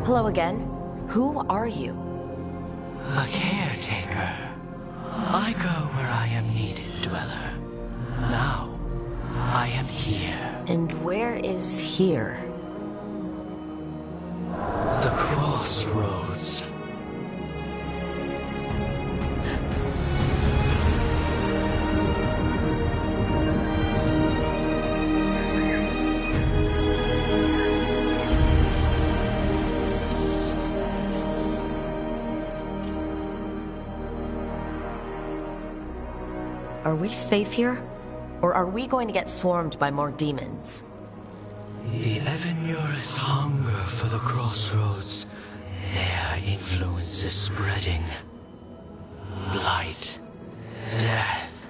Hello again. Who are you? A caretaker. I go where I am needed, Dweller. Now, I am here. And where is here? The crossroads. Are we safe here? Or are we going to get swarmed by more demons? The Evanurus hunger for the crossroads. Their influence is spreading. Blight, death,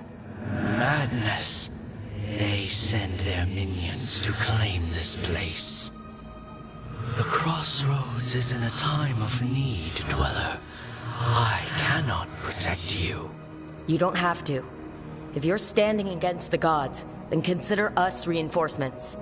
madness. They send their minions to claim this place. The crossroads is in a time of need, Dweller. I cannot protect you. You don't have to. If you're standing against the gods, then consider us reinforcements.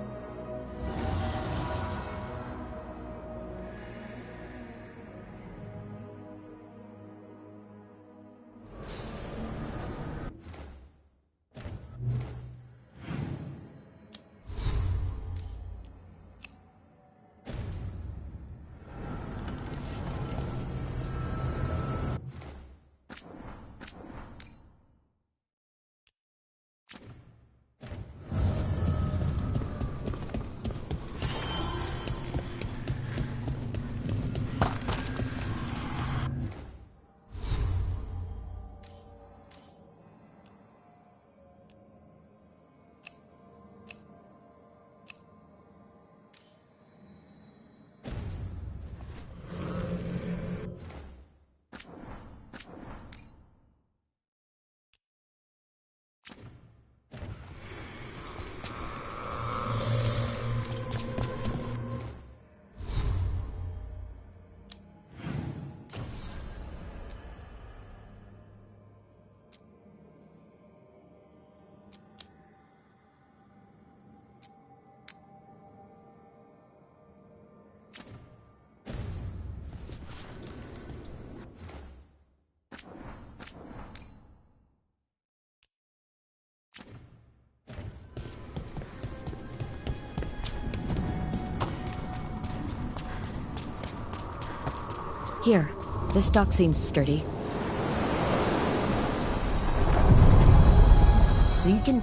Here, this dock seems sturdy. So you can